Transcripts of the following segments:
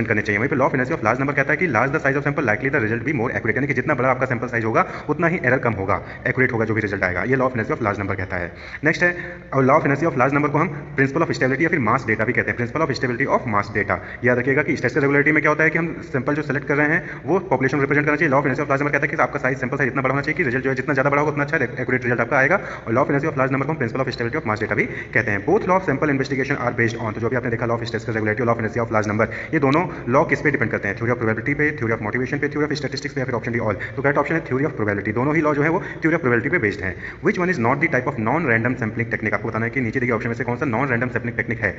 करने चाहिए। वहीं पे law of inertia of large number कहता है कि large the size of sample likely the result B more accurate, यानी कि जितना बड़ा आपका सैंपल साइज होगा उतना ही एरर कम होगा, एक्यूरेट होगा जो भी रिजल्ट आएगा। ये law of inertia of large number कहता है। नेक्स्ट है और law of inertia of large number को हम प्रिंसिपल ऑफ स्टेबिलिटी या फिर मास डेटा भी कहते हैं। Principal of stability of mass data याद रखिएगा कि स्टैटिस्टिकल रेगुलरिटी में क्या होता है कि हम सैंपल जो सेलेक्ट कर रहे हैं वो पॉपुलेशन रिप्रेजेंट करना चाहिए। Law of inertia of large number कहता है कि आपका साइज सैंपल साइज इतना बड़ा होना चाहिए कि रिजल्ट जो है जितना ज्यादा बड़ा होगा उतना अच्छा एक्यूरेट रिजल्ट आपका आएगा। और law of inertia of large number को हम principle of stability of mass data भी कहते हैं। Both law of sample investigation are based on, तो जो भी आपने देखा लॉ ऑफ स्टैटिस्टिकल रेगुलरिटी और law of inertia of large number, ये दोनों लॉ किस पे डिपेंड करते हैं? थ्योरी ऑफ प्रोबेबिलिटी पे, थ्योरी ऑफ मोटिवेशन पे, थ्योरी ऑफ स्टैटिस्टिक्स पे, या फिर ऑप्शन डी ऑल। तो करेक्ट ऑप्शन है थ्योरी ऑफ प्रोबेबिलिटी। दोनों ही लॉ जो है वो थ्योरी ऑफ प्रोबेबिलिटी पे बेस्ड है। Which one is not the type of non random sampling technique? आपको बताना है कि नीचे दिए ऑप्शन में से कौन सा नॉन रैंडम सैंपलिंग टेक्निक है।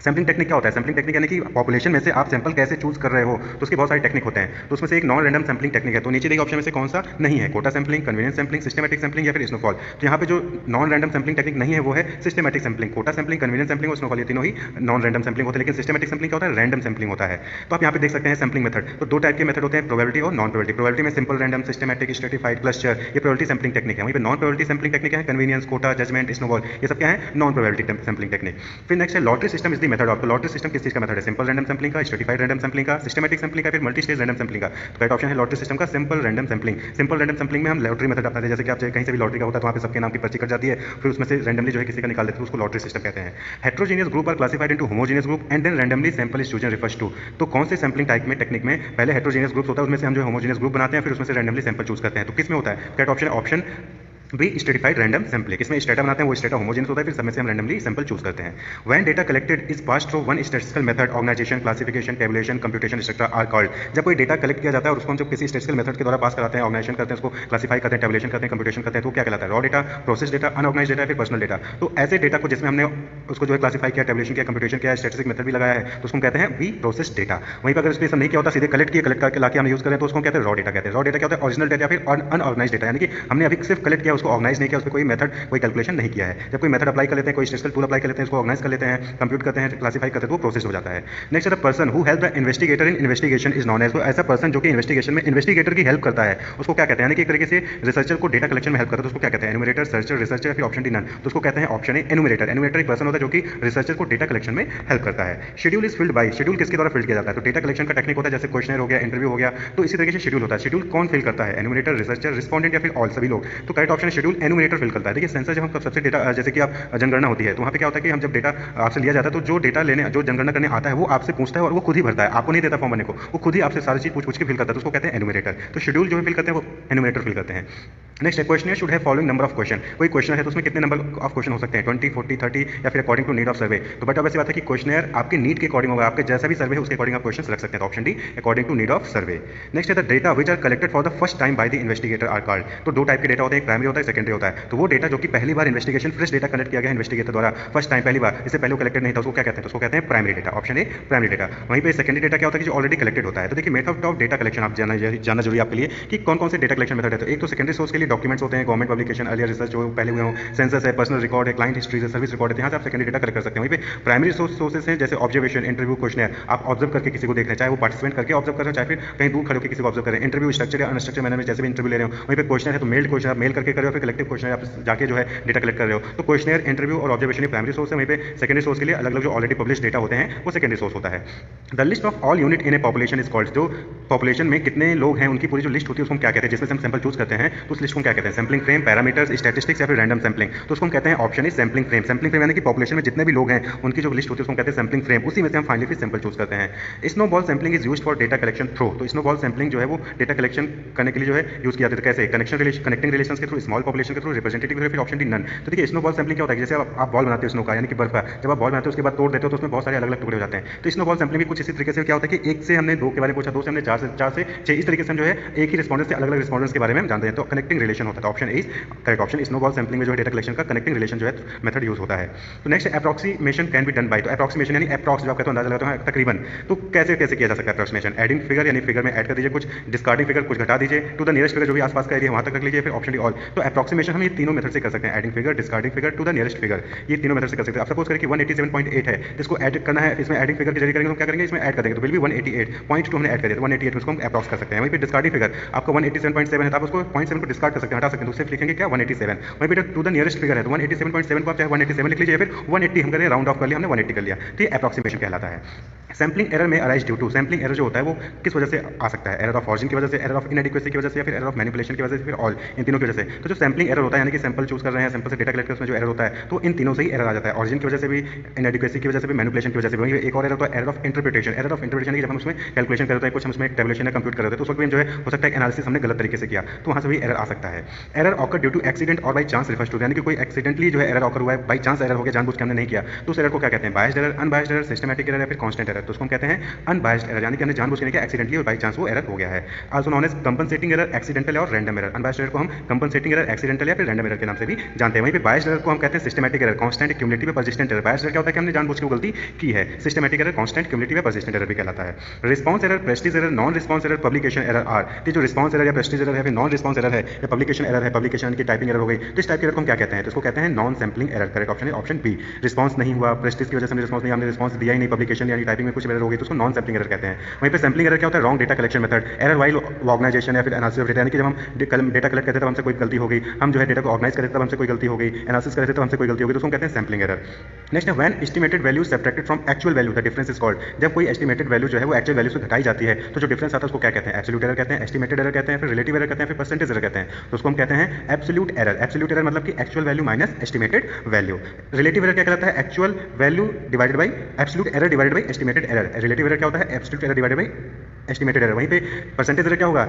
सैंपलिंग टेक्निक क्या होता है? सैंपलिंग टेक्निक यानी कि पॉपुलेशन में से आप सैंपल कैसे चूज कर रहे हो, तो उसके बहुत सारे टेक्निक होते हैं। तो उसमें से एक नॉन रैंडम सैंपलिंग टेक्निक है। तो नीचे दिए ऑप्शन में से कौन सा नहीं है? Quota sampling, convenience sampling, systematic sampling या फिर स्नोफॉल। तो यहाँ पे जो नॉन रैंडम सैंपलिंग टेक्निक नहीं है वो है systematic sampling. Quota sampling, convenience sampling और स्नोफॉल, ये तीनों ही नॉन रैंडम सैंपलिंग होते हैं। लेकिन सिस्टमैटिक सैंपलिंग क्या होता है? रैंडम सैंपलिंग होता है। तो आप यहाँ पे देख सकते हैं सैंपलिंग मेथड। तो दो टाइप के मेथड होते हैं, प्रोबेबिलिटी और नॉन प्रोबेबिलिटी। प्रोबेबिलिटी में simple random, systematic, stratified, cluster, ये प्रोबेबिलिटी सैंपलिंग टेक्निक है। वहीं पे नॉन प्रोबेबिलिटी सैंपलिंग टेक्निक है कन्वीनियंस, कोटा, जजमेंट, स्नोबॉल, ये सब क्या है? Non probability sampling technique. फिर नेक्स्ट है lottery system is the method of. Lottery system किस चीज का मेथड है? सिंपल रैंडम सैंपलिंग का, स्ट्रेटिफाइड रैंडम सैंपलिंग का, सिस्टमैटिक सैंपलिंग का, फिर मल्टी स्टेज रैंडम सैंपलिंग का। तो करेक्ट ऑप्शन है लॉटरी सिस्टम का simple random sampling. Simple random sampling में हम लॉटरी मेथड अपनाते हैं। जैसे कि आप कहीं से भी लॉटरी का होता है तो वहाँ पे सबके नाम की पर्ची कट जाती है, फिर उसमें से रैंडमली जो है किसी का निकाल देते हैं, उसको लॉटरी सिस्टम कहते हैं। Heterogeneous group are classified into homogeneous group and then randomly sample is chosen refers to. तो कौन से सैंपलिंग टाइप में टेक्निक में पहले हेट्रोजेनियस ग्रुप होता है, उसमें से हम जो होमोजेनियस ग्रुप बनाते हैं, फिर उसमें से रैंडमली सैंपल चूज करते हैं। तो किस में होता है? करेक्ट ऑप्शन है ऑप्शन भी स्ट्रेटिफाइड रैंडम सैंपलिंग। इसमें स्टेटा बनाते हैं, वो स्टेटा होमोजेनियस होता है, फिर समय से हम रैंडमली सैंपल चूज करते हैं। When data collected is pass through one statistical method, organisation, classification, tabulation, computation etcetera are called. जब कोई डेटा कलेक्ट किया जाता है और उसको हम जब किसी स्टैटिस्टिकल मेथड के द्वारा पास कराते हैं, ऑर्गेनाइजेशन करते हैं, उसको क्लासिफाई करते हैं, टेबुलेशन करते हैं, कंप्यूटेशन करते हैं, तो क्या कहलाता है? Raw data, process data, unorganised data, फिर पर्सनल डेटा। तो ऐसे डेटा को जिसमें हमने उसको जो है क्लासिफाई किया, टेबुलेशन किया, कंप्यूटेशन किया, स्टैटिस्टिक मेथड भी लगाया है, तो उसको कहते हैं वी प्रोसेस डेटा। वहीं पर अगर इसमें नहीं किया होता, सीधे कलेक्ट किया, कलेक्ट करके लाके हम यूज करें, तो उसको कहते हैं रॉ डेटा कहते हैं। रॉ डेटा क्या होता है? ओरिजिनल डेटा, फिर अनऑर्गेनाइज्ड डेटा, यानी कि हमने अभी सिर्फ कलेक्ट किया, उसको ऑर्गेनाइज नहीं किया, उस पर कोई मेथड, कोई कैलकुलेशन नहीं किया है। जब कोई मेथड अप्लाई कर लेते हैं, कोई स्टैटिस्टिकल टूल अप्लाई कर लेते हैं, उसको ऑर्गेनाइज कर लेते हैं, कंप्यूट करते हैं, क्लासिफाई करते हैं, तो वो प्रोसेस हो जाता है। नेक्स्ट है the person who help the investigator in investigation is known as. तो ऐसा पर्सन जो कि इन्वेस्टिगेशन में इन्वेस्टिगेटर की हेल्प करता है, उसको क्या कहते हैं? यानी कि एक तरीके से रिसर्चर को डेटा कलेक्शन में हेल्प करता है, तो उसको क्या कहते हैं? एनुमरेटर, सर्चर, रिसर्चर, या फिर ऑप्शन डी नन। तो उसको कहते हैं ऑप्शन ए एनुमरेटर। एनुमरेटर एक पर्सन होता है जो कि रिसर्चर को डेटा कलेक्शन में हेल्प करता है। Schedule is filled by, schedule किसके द्वारा फिल्ड किया जाता है? तो डेटा कलेक्शन का टेक्निक होता है, जैसे क्वेश्चनर हो गया, इंटरव्यू हो गया, तो इसी तरीके से शेड्यूल होता है। शेड्यूल कौन फिल करता है? एनुमरेटर, रिसर्चर, रिस्पोंडेंट, या फिर ऑल, सभी लोग। तो करेक्ट ऑप्शन है शेड्यूल एनुमरेटर फिल करता है। देखिए सेंसर जब हम सबसे डेटा, जैसे कि आप जनगणना होती है, तो वहाँ पे क्या होता है कि हम जब डेटा आपसे लिया जाता है, तो जो डेटा लेने, जो जनगणना करने आता है, वो आपसे पूछता है और वो खुद ही भरता है, आपको नहीं देता फॉर्म भरने को, वो खुद ही आपसे सारी चीज पूछ के फिल करता है, तो उसको कहते हैं एनुमरेटर। तो शेड्यूल जो फिल करते हैं वो एनुमरेटर फिल करते हैं। नेक्स्ट है question should have following number of question. कोई क्वेश्चन है तो उसमें कितने नंबर ऑफ क्वेश्चन हो सकते हैं? 20, 40, 30, या फिर according to need of survey. तो बट अब ऐसी बात है कि क्वेश्चनर आपके नीड के अकॉर्डिंग होगा, आपके जैसा भी सर्वे है उसके अकॉर्डिंग आप क्वेश्चन रख सकते हैं। तो option D according to need of survey. Next है the data which are collected for the first time by the investigator are called. तो दो टाइप के डेटा होते हैं, एक प्राइमरी होता है, सेकेंडरी होता है। तो वो डेटा जो कि पहली बार इन्वेस्टिगेशन, फ्रेश डेटा कलेक्ट किया गया इन्वेस्टिगेटर द्वारा, फर्स्ट टाइम, पहली बार, इससे पहले कलेक्टेड नहीं था, उसको क्या कहते हैं? तो उसको कहते हैं primary data. Option A primary data. वहीं पे सेकेंडरी डेटा क्या होता है कि जो ऑलरेडी कलेक्टेड होता है। तो देखिए मेथड ऑफ डेटा कलेक्शन आप जानना जरूरी आपके लिए कि कौन कौन से डेटा कलेक्शन मेथड है। तो एक तो सेकेंडरी सोर्स के लिए डॉक्यूमेंट्स होते हैं, गवर्नमेंट पब्लिकेशन, अर्लियर रिसर्च जो पहले हुए हों, सेंसस है, पर्सनल रिकॉर्ड है, क्लाइंट हिस्ट्री है, सर्विस रिकॉर्ड है, यहाँ से आप सेकेंडरी डेटा कलेक्ट कर सकते हैं। वहीं पे प्राइमरी सोर्सेस हैं, जैसे ऑब्जर्वेशन, इंटरव्यू, क्वेश्चनर, आप ऑब्जर्व करके किसी को देख रहे हैं, चाहे वो पार्टिसिपेंट करके ऑब्जर्व कर रहे हो, चाहे फिर कहीं दूर खड़े होकर किसी को ऑब्जर्व करें। इंटरव्यू स्ट्रक्चर या अनस्ट्रक्चर मैनर में जैसे भी इंटरव्यू ले रहे हो। वहीं पे क्वेश्चन है तो मेल्ड क्वेश्चन आप मेल करके कर रहे हो, फिर कलेक्टिव क्वेश्चन आप जाके जो है डेटा कलेक्ट कर रहे हो। तो क्वेश्चनर, इंटरव्यू और ऑब्जर्वेशन प्राइमरी सोर्स है। वहीं पे सेकेंडरी सोर्स के लिए अलग अलग जो ऑलरेडी पब्लिश डेटा होते हैं वो सेकेंडरी सोर्स होता है। The list of all unit in A population is called. जो पॉपुलेशन में कितने लोग हैं उनकी पूरी जो लिस्ट होती है उसको हम क्या कहते हैं? जिसमें से हम सैंपल चूज करते हैं तो उस लिस्ट को क्या कहते हैं? सैंपलिंग फ्रेम, पैरामीटर्स, स्टैटिस्टिक्स, या फिर रैंडम सैंपलिंग। तो उसको हम कहते हैं option is sampling frame. Sampling frame यानी कि पॉपुलेशन में जितने भी लोग हैं उनकी जो लिस्ट होती है उसको कहते हैं सैंपलिंग फ्रेम। उसी में से हम फाइनली फिर सैंपल चूज करते हैं। Snowball sampling is used for data collection through. तो स्नोबॉल सैंपलिंग जो है वो डेटा कलेक्शन करने के लिए जो है यूज किया जाता है। कैसे? कनेक्टिंग रिलेशंस के थ्रू, स्मॉल पॉपुलेशन के थ्रू, रिप्रेजेंटेटिव, फिर ऑप्शन डी नन। तो देखिए स्नोबॉल सैंपलिंग क्या होता है? जैसे आप बॉल बनाते हो स्नो का, यानी कि बर्फ का, जब आप बॉल बनाते हो उसके बाद तोड़ देते हो तो उसमें बहुत सारे अलग अलग टुकड़े हो जाते हैं। तो स्नोबॉल सैंपलिंग भी कुछ इसी तरीके से क्या होता है कि एक से हमने दो के बारे में पूछा, दो से हमने चार से छह, इस तरीके से हम जो है एक ही रिस्पॉन्डेंट से अलग अलग रिस्पॉन्डेंट्स के बारे में हम जानते हैं। तो कनेक्टिंग रिलेशन होता है। Option A correct option. Snowball sampling में जो है डेटा कलेक्शन का कनेक्टिंग रिलेशन जो है मेथड यूज होता है। तो next approximation can be done by. तो अप्रोक्सीमेशन यानी अप्रॉक्स जो आप कहते हो, अंदाजा लगाते हो तकरीबन, तो कैसे किया जा सकता है अप्रोक्सीमेशन? एडिंग फिगर, यानी फिगर में ऐड कर दीजिए कुछ, डिस्कार्डिंग फिगर कुछ घटा दीजिए, टू द नियरेस्ट फिगर जो भी आसपास का एरिया वहां तक रख लीजिए, फिर ऑप्शन डी ऑल। तो तो अप्रॉक्सीमेशन हम ये तीनों मेथड से कर सकते हैं, adding figure, discarding figure to the nearest figure, ये तीनों मेथड से कर सकते हैं। अब सपोज करें कि 187.8 है, इसको ऐड करना है, इसमें एडिंग फिगर के जरिए करेंगे तो क्या करेंगे, इसमें ऐड कर देंगे तो विल बी 188.2 हमने ऐड कर दिया तो 188 उसको हम अप्रॉक्स कर सकते हैं। वहीं पे डिस्कार्डिंग फिगर आपका 187.7 है तो आप उसको 0.7 को डिस्कार्ड कर सकते हैं, हटा सकते हैं, तो उससे लिखेंगे क्या 187। वहीं पे टू द नियरेस्ट फिगर है तो 187.7 को आप चाहे 187 लिख लीजिए, फिर 180 हम करें राउंड ऑफ कर लिया, हमने 180 कर लिया, तो ये अप्रॉक्सीमेशन कहलाता है। सैम्पलिंग एरर में arise due to, sampling error जो होता है वो किस वजह से आ सकता है, एरर ऑफ ऑरिजिन की वजह से, एरर ऑफ इनएडिक्वेसी की वजह से, या फिर एरर ऑफ मैनिपुलेशन की वजह से, फिर ऑल, इन तीनों की वजह से। तो जो सैम्पलिंग एरर होता है यानी कि सैंपल चूज कर रहे हैं, सैंपल से डेटा कलेक्ट कर उसमें जो एरर होता है तो इन तीनों से ही एरर आ जाता है, ऑरिजिन की वजह से भी, इनएडिक्वेसी की वजह से भी, मैनिपुलेशन की वजह से भी। वहीं एक और एरर होता है error of interpretation, error of interpretation की जब हम उसमें कैलकुलेशन करते हैं, कुछ हम उसमें टेबुलेशन या कंप्यूट कर रहे थे तो उस वक्त भी जो है हो सकता है एनालिसिस हमने गलत तरीके से किया तो वहाँ से भी एरर आ सकता है। Error occur due to accident और बाई चांस रिफर्स टू, यानी कि कोई एक्सीडेंटली जो है एरर ऑकर हुआ है, बाई चांस एरर हो गया, जानबूझ के हमने नहीं किया, तो उस एरर को क्या कहते हैं, biased error, unbiased error, systematic error या फिर कांस्टेंट एरर। तो उसको हम कहते हैं अनबायस्ड एरर, यानी कि हमने जानबूझ के नहीं किया, एक्सीडेंटली और बाई चांस वो एरर हो गया है। Also known as compensating error, accidental और रैंडम एरर। अनबायस्ड एरर को हम कंपनसेटिंग एरर, एक्सीडेंटल या फिर रैंडम एरर के नाम से भी जानते हैं। वहीं पे बायस्ड एरर को हम कहते हैं सिस्टमैटिक एरर, कांस्टेंट, क्यूमुलेटिव या परसिस्टेंट एरर। बायस्ड एरर क्या होता है कि हमने जानबूझ के वो गलती की है, सिस्टमैटिक एरर कांस्टेंट, क्यूमुलेटिव या परसिस्टेंट एरर भी कहलाता है। Response error, prestige error, non response error, publication error are. ये जो रिस्पांस एरर या प्रेस्टीज एरर है, फिर नॉन रिस्पांस एरर है या पब्लिकेशन एरर है, पब्लिकेशन की टाइपिंग एरर हो गई, तो इस टाइप के एरर को हम क्या कहते हैं, तो इसको कहते हैं non sampling error. Correct option है ऑप्शन बी, रिस्पांस नहीं हुआ, प्रेस्टीज की वजह से हमने रिस्पांस नहीं, हमने रिस्पांस दिया ही नहीं, पब्लिकेशन यानी टाइपिंग में कुछ एरर हो गई तो उसको नॉन सैम्पलिंग एरर कहते हैं। वहीं पे सैम्पलिंग एरर क्या होता है, wrong data collection method, error while organisation या फिर एनालिसिस ऑफ डेटा, यानी कि जब हम डेटा कलेक्ट करते हैं तब हमसे कोई गलती हो गई, हम जो है डेटा को ऑर्गनाइज करते तब हमसे कोई गलती हो गई, एनालिसिस करते तब हमसे कोई गलती हो गई, तो उसको कहते हैं सैम्पलिंग एरर। नेक्स्ट है when estimated value subtracted from actual value, the difference is called. जब कोई एस्टिमेटेड वैल्यू जो है वो एक्चुअल वैल्यू से घटाई जाती है तो जो डिफरेंस आता है उसको क्या कहते हैं, एब्सोल्यूट एरर कहते हैं, एस्टिमेटेड एरर कहते हैं, फिर रिलेटिव एरर कहते हैं, फिर परसेंटेज एरर कहते हैं, तो उसको हम कहते हैं एब्सोल्यूट एरर। एब्सोल्यूट एरर मतलब कि actual value minus estimated value. Relative error क्या कहलाता है, actual value divided by absolute error divided by estimated error. Relative error क्या होता है, absolute error divided by estimated error. वहीं पे परसेंटेज एरर क्या होगा,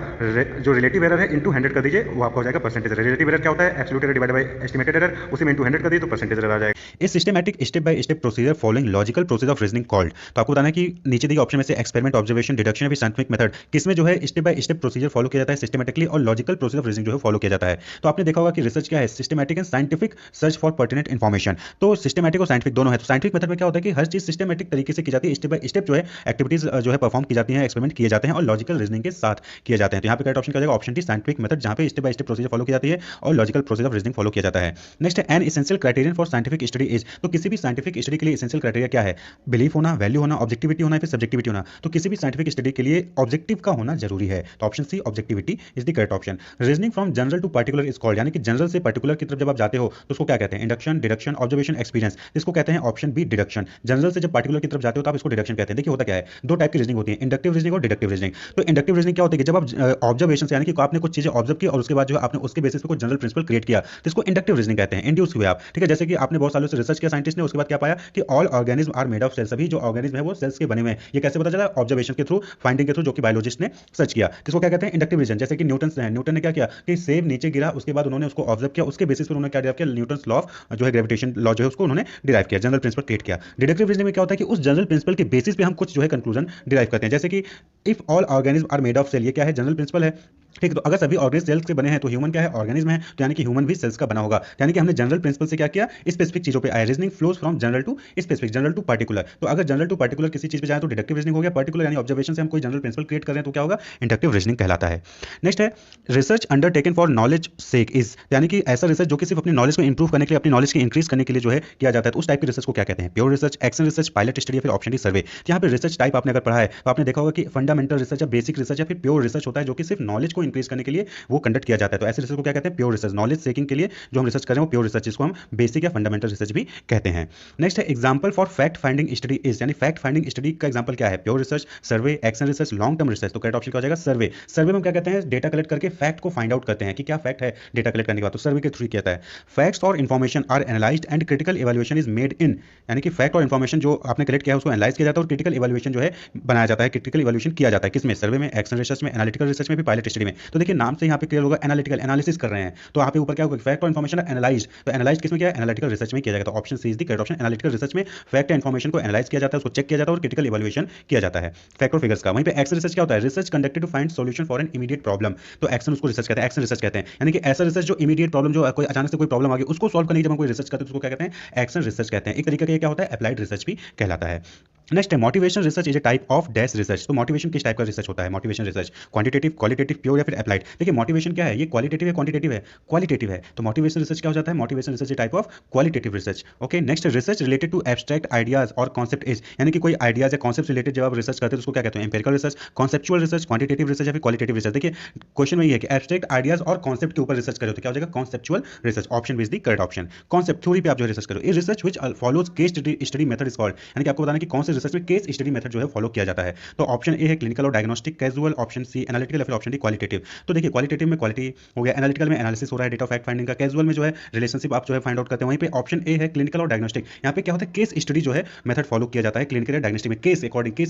जो रिलेटिव एरर है इनटू 100 कर दीजिए वो आपका हो जाएगा परसेंटेज एरर। रिलेटिव एरर क्या होता है, absolute error divided by estimated error, उसी में इनटू 100 कर दिए तो परसेंटेज एरर आ जाएगा। इस systematic step by step procedure following logical process of reasoning called. तो आपको बताना है कि नीचे दिए ऑप्शन में से एक्सपेरिमेंट, ऑब्जर्वेशन, डिडक्शन या फिर साइंटिफिक मेथड किसमें जो है step by step procedure follow किया जाता है सिस्टमैटिकली, और लॉजिकल प्रोसेस ऑफ रीजनिंग जो है फॉलो किया जाता है। तो आपने देखा होगा कि रिसर्च क्या है, systematic and scientific search for pertinent information. तो सिस्टमैटिक और साइंटिफिक दोनों है। तो साइंटिफिक मेथड में क्या होता है कि हर चीज सिस्टमैटिक तरीके से की जाती है, स्टेप बाय स्टेप जो है एक्टिविटीज जो है परफॉर्म की जाती है, एक्सपेरिमेंट किए जाते हैं और लॉजिकल रीजनिंग के साथ किए जाते हैं। तो यहाँ पे करेक्ट ऑप्शन क्या हो जाएगा, ऑप्शन डी साइंटिफिक मेथड, जहाँ पे step by step procedure follow की जाती है और logical process of reasoning follow किया जाता है। नेक्स्ट है an essential criterion for scientific study is. तो किसी भी साइंटिफिक स्टडी के लिए एसेंशियल क्राइटेरिया क्या है, बिलीफ होना, वैल्यू होना, ऑब्जेक्टिविटी होना, फिर सब्जेक्टिविटी होना। तो किसी भी साइंटिफिक स्टडी के लिए ऑब्जेक्टिव का होना जरूरी है, तो option C objectivity is the correct option. Reasoning from general to particular is called, यानी कि जनरल से पार्टिकुलर की तरफ जब आप जाते हो तो उसको क्या कहते हैं, इंडक्शन, डिडक्शन, ऑब्जर्वेशन, एक्सपीरियंस। इसको कहते हैं ऑप्शन बी डिडक्शन। जनरल से जब पार्टिकुलर की तरफ जाते हो तो आप इसको डिडक्शन कहते हैं। देखिए होता क्या है, दो टाइप की रीजनिंग होती है, इंडक्टिव रीजनिंग और डिडक्टिव रीजनिंग। तो इंडक्टिव रीजनिंग क्या होती है कि जब आप ऑब्जर्वेशन से, यानी कि आपने कुछ चीजें ऑब्जर्व की और उसके बाद जो है आपने उसके बेसिस पे कुछ जनरल प्रिंसिपल क्रिएट किया, तो इसको इंडक्टिव रीजनिंग कहते हैं, इंड्यूस हुए आप। ठीक है, जैसे कि आपने बहुत सालों से रिसर्च किया साइंटिस्ट ने, उसके बाद क्या पाया कि all organism are made of cells, सभी जो ऑर्गेनिज्म है वो सेल्स के बने हुए हैं। ये कैसे पता चला, ऑब्जर्वेशन के थ्रू, फाइंडिंग के थ्रू, जो कि बायोलॉजिस्ट ने सर्च किया। किसको क्या कहते हैं, इंडक्टिव रीजन। जैसे कि न्यूटन ने क्या किया कि सेब नीचे गिरा, उसके बाद उन्होंने उसको ऑब्जर्व किया, उसके बेसिस पर उन्होंने क्या डिराइव किया, न्यूटन्स लॉ ऑफ जो है ग्रेविटेशन लॉ जो है उसको उन्होंने डिराइव किया, जनरल प्रिंसिपल क्रिएट किया। डिडक्टिव रीजनिंग में क्या होता है कि उस जनरल प्रिंसिपल के बेसिस पे हम कुछ जो है कंक्लूजन डिराइव करते हैं। जैसे कि if all organism are made of cell, ये क्या है, जनरल प्रिंसिपल है। ठीक, तो अगर सभी ऑर्गेनिज्म सेल्स से बने हैं तो ह्यूमन क्या है, ऑर्गेनिज्म है, तो यानी कि ह्यूमन भी सेल्स का बना होगा। यानी कि हमने जनरल प्रिंसिपल से क्या किया, स्पेसिफिक चीजों पे आए। Reasoning flows from general to specific, general to particular. तो अगर जनरल टू पार्टिकुलर किसी चीज पे जाए तो डिडक्टिव रीजनिंग हो गया, पार्टिकुलर यानी ऑब्जर्वेशन से हम कोई जनरल प्रिंसिपल क्रिएट कर रहे हैं तो क्या होगा, इंडक्टिव रीजनिंग कहलाता है। नेक्स्ट है research undertaken for knowledge sake is, यानी कि ऐसा रिसर्च जो कि सिर्फ अपनी नॉलेज को इंप्रूव करने के लिए, अपनी नॉलेज को इंक्रीज करने के लिए जो है किया जाता है, तो उस टाइप की रिसर्च को क्या कहते हैं, pure research, action research, pilot study या फिर ऑप्शन डी सर्वे। तो यहाँ पे रिसर्च टाइप आपने अगर पढ़ा है तो आपने देखा होगा कि फंडामेंटल रिसर्च या बेसिक रिसर्च या फिर प्योर रिसर्च होता है जो कि सिर्फ नॉलेज को इंक्रीज करने के लिए वो कंडक्ट किया जाता है। तो ऐसे रिसर्च को क्या कहते हैं, प्योर रिसर्च। नॉलेज सेकिंग के लिए जो हम रिसर्च कर रहे हैं वो प्योर रिसर्च, जिसको हम बेसिक या फंडामेंटल रिसर्च भी कहते हैं। नेक्स्ट है example for fact finding study is, यानी फैक्ट फाइंडिंग स्टडी का एग्जांपल क्या है, pure research, survey, action research, long term research. तो करेक्ट ऑप्शन क्या हो जाएगा, सर्वे। सर्वे में हम क्या कहते हैं, डेटा कलेक्ट करके फैक्ट को फाइंड आउट करते हैं कि क्या फैक्ट है डेटा कलेक्ट करने के बाद, तो सर्वे के थ्रू किया जाता है। फैक्ट्स और information are analysed and critical evaluation is made in, यानी कि फैक्ट और इन्फॉर्मेशन जो आपने कलेक्ट किया है उसको एनालाइज किया जाता है और क्रिटिकल इवैल्यूएशन जो है बनाया जाता है, क्रिटिकल इवैल्यूएशन किया जाता है किसमें, सर्वे में, एक्शन रिसर्च में, एनालिटिकल रिसर्च में, भी पायलट स्टडी में। तो देखिए नाम से यहाँ पे क्लियर होगा, एनालिटिकल, एनालिसिस कर रहे हैं, तो यहाँ पे ऊपर क्या होगा, फैक्ट और इन्फॉर्मेशन एनालाइज। तो एनालाइज किसमें किया है, एनालिटिकल रिसर्च में किया जाएगा, तो option C is the correct option. Analytical research में फैक्ट या इन्फॉर्मेशन को एनालाइज किया जाता है, उसको चेक किया जाता है और क्रिटिकल इवैल्यूएशन किया जाता है फैक्ट और फिगर्स का। वहीं पे एक्शन रिसर्च क्या होता है, research conducted to find solution for an immediate problem. तो एक्शन उसको रिसर्च कहते हैं, एक्शन रिसर्च कहते हैं, यानी कि ऐसा रिसर्च जो इमीडिएट प्रॉब्लम, जो कोई अचानक से कोई प्रॉब्लम आ गई उसको सॉल्व करने की जब हम कोई रिसर्च करते हैं तो उसको क्या कहते हैं, एक्शन रिसर्च कहते हैं। एक तरीके का क्या होता है, अप्लाइड रिसर्च भी कहलाता है। नेक्स्ट है motivation research is a type of dash research. तो मोटिवेशन किस टाइप का रिसर्च होता है? Motivation research quantitative, qualitative, pure या फिर अप्लाइड। देखिए मोटिवेशन क्या है, ये क्वालिटेटिव है क्वांटिटेटिव है? क्वालिटेटिव है। तो मोटिवेशन रिसर्च क्या हो जाता है? Motivation research a type of qualitative research. Okay, next research related to abstract ideas और कॉन्सेप्ट इज, यानी कि कोई आइडियाज या कॉन्सेप्ट रिलेटेड जब आप रिसर्च करते हैं तो उसको क्या कहते हैं? Empirical research, conceptual research, quantitative research या फिर क्वालिटेटिव रिसर्च। देखिए क्वेश्चन में ये है कि एब्स्ट्रैक्ट आइडियाज और कॉन्सेप्ट के ऊपर रिसर्च करो तो क्या हो जाएगा? Conceptual research. Option B is the correct option. Concept theory पे आप जो रिसर्च करो। ये research which follows case study method is called, यानी कि आपको बताना कि कौन से रिसर्च में केस स्टडी मेथड जो है फॉलो किया जाता है। तो ऑप्शन ए है क्लिनिकल और diagnostic, casual, option C analytical या फिर ऑप्शन डी क्वालिटेटिव। तो देखिए क्वालिटेटिव में क्वालिटी हो गया, एनालिटिकल में एनालिसिस हो रहा है डेटा फैक्ट फाइंडिंग का, कैजुअल में जो है रिलेशनशिप आप जो है फाइंड आउट करते हैं। वहीं पे ऑप्शन ए है क्लिनिकल और डायग्नोस्टिक, यहाँ पे क्या होता है? केस स्टडी जो है मेथड फॉलो किया जाता है क्लिनिकल या डायग्नोस्टिक में, केस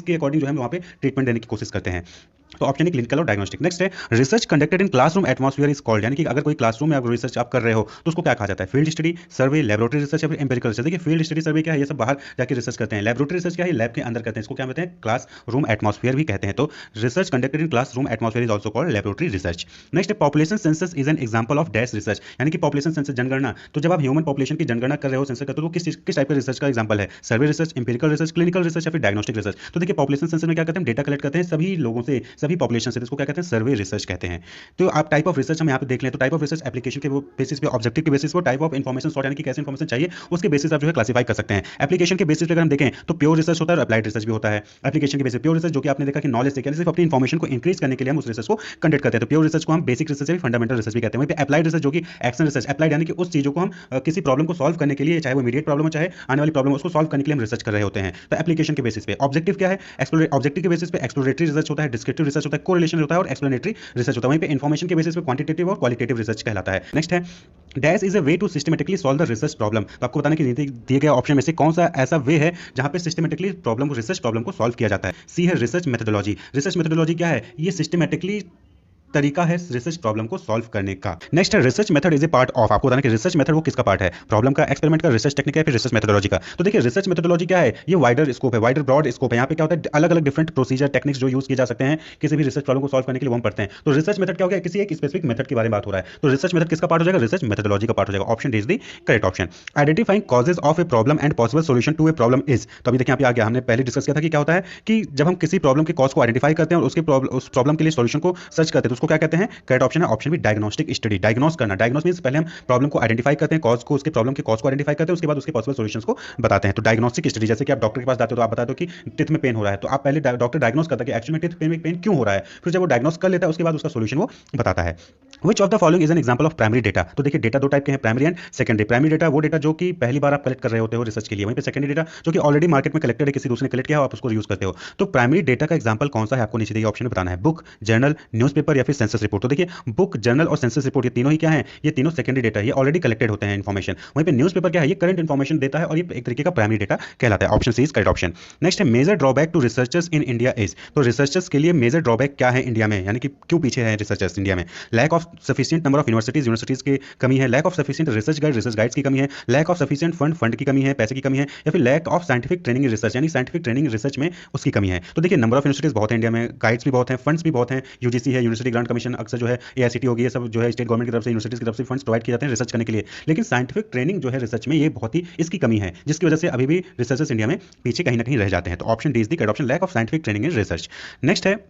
के अकॉर्डिंग जो है हम वहाँ पे ट्रीटमेंट देने की कोशिश करते हैं। तो ऑप्शन है क्लिनिकल और डायग्नोस्टिक। नेक्स्ट है research conducted in classroom atmosphere is called, यानी कि अगर कोई क्लासरूम में आप रिसर्च आप कर रहे हो तो उसको क्या कहा जाता है? फील्ड स्टडी, सर्वे, लैबोरेटरी रिसर्च या फिर एम्पिरिकल रिसर्च। देखिए फील्ड स्टडी सर्वे क्या है? ये सब बाहर जाके रिसर्च करते हैं। लैबोरेटरी रिसर्च क्या है? लैब के अंदर करते हैं, इसको क्या कहते हैं? क्लासरूम एटमॉस्फेयर भी कहते हैं। तो research conducted in classroom atmosphere is also called laboratory research. Next है population census is an example of dash research, यानी कि पॉपुलेशन सेंसस जनगणना। तो जब आप ह्यूमन पॉपुलेशन की जनगणना कर रहे हो, सेंसस करते हो, तो किस टाइप का रिसर्च का एग्जांपल है? सर्वे research, empirical research, clinical research या फिर डायग्नोस्टिक रिसर्च। तो देखिए पॉपुलेशन सेंसस में क्या करते हैं? डेटा कलेक्ट करते हैं सभी लोगों से, सभी पॉपुलेशन से, इसको क्या कहते हैं? सर्वे रिसर्च कहते हैं। तो आप टाइप ऑफ रिसर्च हम यहाँ पे देख लें तो टाइप ऑफ रिसर्च एप्लीकेशन के बेसिस पे, ऑब्जेक्टिव के बेसिस पे, टाइप ऑफ इन्फॉर्मेशन सॉर्ट, यानी कि कैसे इन्फॉर्मेशन चाहिए उसके बेसिस आप जो है क्लासिफाई कर सकते हैं। एप्लीकेशन के बेसिस पे अगर हम देखें तो प्योर रिसर्च होता है और अप्लाइड रिसर्च भी होता है। एप्लीकेशन के बेसिस प्योर रिसर्च जो कि आपने देखा कि नॉलेज से, सिर्फ अपनी इन्फॉर्मेशन को इंक्रीज करने के लिए हम उस रिसर्च को कंडक्ट करते हैं। तो प्योर रिसर्च को हम बेसिक रिसर्च से भी फंडामेंटल रिसर्च भी कहते हैं। वहीं पे अप्लाइड रिसर्च जो कि एक्शन रिसर्च, अप्लाइड यानी कि उस चीजों को हम किसी प्रॉब्लम को सॉल्व करने के लिए, चाहे वो इमीडिएट प्रॉब्लम हो चाहे आने वाली प्रॉब्लम, उसको सॉल्व करने के लिए हम रिसर्च कर रहे होते हैं। तो एप्लीकेशन के बेसिस पे। ऑब्जेक्टिव क्या है? ऑब्जेक्टिव के बेसिस पे एक्सप्लोरेटरी रिसर्च होता है, डिस्क्रिप्टिव रिसर्च होता है, कोरिलेशन होता है और एक्सप्लेनेटरी रिसर्च होता है। वहीं पे इन्फॉर्मेशन के बेसिस पे क्वांटिटेटिव और क्वालिटेटिव रिसर्च कहलाता है। नेक्स्ट है dash is a way to systematically solve the research problem. तो आपको बताना कि दिए गए ऑप्शन में से कौन सा ऐसा वे है जहां पे सिस्टमेटिकली प्रॉब्लम को, रिसर्च प्रॉब्लम को सॉल्व किया जाता है। सी है रिसर्च मेथोडोलॉजी। रिसर्च मेथोडोलॉजी क्या है? ये सिस्टमेटिकली तरीका है रिसर्च प्रॉब्लम को सॉल्व करने का। नेक्स्ट है research method is a part of. आपको बताना कि रिसर्च मेथड वो किसका पार्ट है? प्रॉब्लम का, एक्सपेरिमेंट का, रिसर्च टेक्निक है, फिर रिसर्च मेथोडोलॉजी का। तो देखिए रिसर्च मेथोडोलॉजी क्या है? ये वाइडर स्कोप है, वाइडर ब्रॉड स्कोप है। यहाँ पे क्या होता है? अलग अलग डिफरेंट प्रोसीजर टेक्निक्स जो यूज किए जा सकते हैं किसी भी रिसर्च प्रॉब्लम को सॉल्व करने के लिए, वो हम पढ़ते हैं। तो रिसर्च मेथड क्या हो गया? किसी एक स्पेसिफिक मेथड के बारे में बात हो रहा है। तो रिसर्च मेथड किसका पार्ट हो जाएगा? रिसर्च मेथोडोलॉजी का पार्ट हो जाएगा। Option D is the correct option. Identifying causes of a problem and possible solution to a problem is. तो अभी देखिए यहाँ पे आ गया, हमने पहले डिस्कस किया था कि क्या होता है कि जब हम किसी प्रॉब्लम के कॉज को आइडेंटिफाई करते हैं और उस प्रॉब्लम के लिए सॉल्यूशन को सर्च करते हैं तो उसको क्या कहते हैं? करेक्ट ऑप्शन है ऑप्शन भी डायग्नोस्टिक स्टडी। डायग्नोस करना, डायग्नोस मींस पहले हम प्रॉब्लम को आइडेंटिफाई करते हैं, कॉज को, उसके प्रॉब्लम के कॉज को आइडेंटिफाई करते हैं, उसके बाद उसके पॉसिबल सॉल्यूशंस को बताते हैं। तो डायग्नोस्टिक स्टडी, जैसे कि आप डॉक्टर के पास जाते हो तो आप बताते हो कि टिथ में पेन हो रहा है, तो आप पहले डॉक्टर डायग्नोस करता है कि एक्चुअली टिथ में पेन क्यों हो रहा है, फिर जब वो डायग्नोस कर लेता है उसके बाद उसका सॉल्यूशन वो बताता है। Which of the following is an example of primary data. तो देखिए डेटा दो टाइप के हैं, primary and secondary. Primary data वो डेटा जो कि पहली बार आप कलेक्ट कर रहे होते हो रिसर्च के लिए, वहीं पे सेकेंडरी डेटा जो कि ऑलरेडी मार्केट में कलेक्टेड है, किसी दूसरे ने कलेक्ट किया हो, आप उसको यूज करते हो। तो प्राइमरी डेटा का एग्जांपल कौन सा है आपको नीचे दिए ऑप्शन में बताना है। बुक, जर्नल, न्यूज़पेपर या फिर सेंसस रिपोर्ट। तो देखिए बुक, जर्नल और सेंसस रिपोर्ट ये तीनों ही क्या है? ये तीनों सेकेंडरी डेटा है, ये ऑलरेडी कलेक्टेड होते हैं इन्फॉर्मेशन। वहीं पे न्यूज़पेपर क्या है? ये करंट इन्फॉर्मेशन देता है और ये एक तरीके का प्राइमरी डेटा कहलाता है। Option C is correct option. Next है major drawback to researchers in India is. तो रिसर्चर्स के लिए मेजर ड्रॉबैक क्या है इंडिया में, यानी कि क्यों पीछे है रिसर्चर्स इंडिया में? Lack of sufficient number of universities की कमी है, lack of sufficient research guides की कमी है, लैक ऑफ सफिशिएंट फंड की कमी है, पैसे की कमी है, या फिर lack of scientific training research, यानी साइंटिफिक ट्रेनिंग रिसर्च में उसकी कमी है। तो देखिए नंबर ऑफ यूनिवर्सिटीज बहुत है इंडिया में, गाइड्स भी बहुत हैं, फंड्स भी बहुत हैं, यूजीसी है, यूनिवर्सिटी ग्रांट कमीशन, अक्सर जो है एआईसीटी होगी, ये सब जो है स्टेट गवर्नमेंट की तरफ से, यूनिवर्सिटीज की तरफ से फंड्स प्रोवाइड किए जाते हैं रिसर्च करने के लिए। लेकिन साइंटिफिक ट्रेनिंग जो है रिसर्च में, ये बहुत ही इसकी कमी है, जिसकी वजह से अभी भी रिसर्चर्स इंडिया में पीछे कहीं ना कहीं रह जाते हैं। तो option D is the correct option, lack of scientific training in research. Next है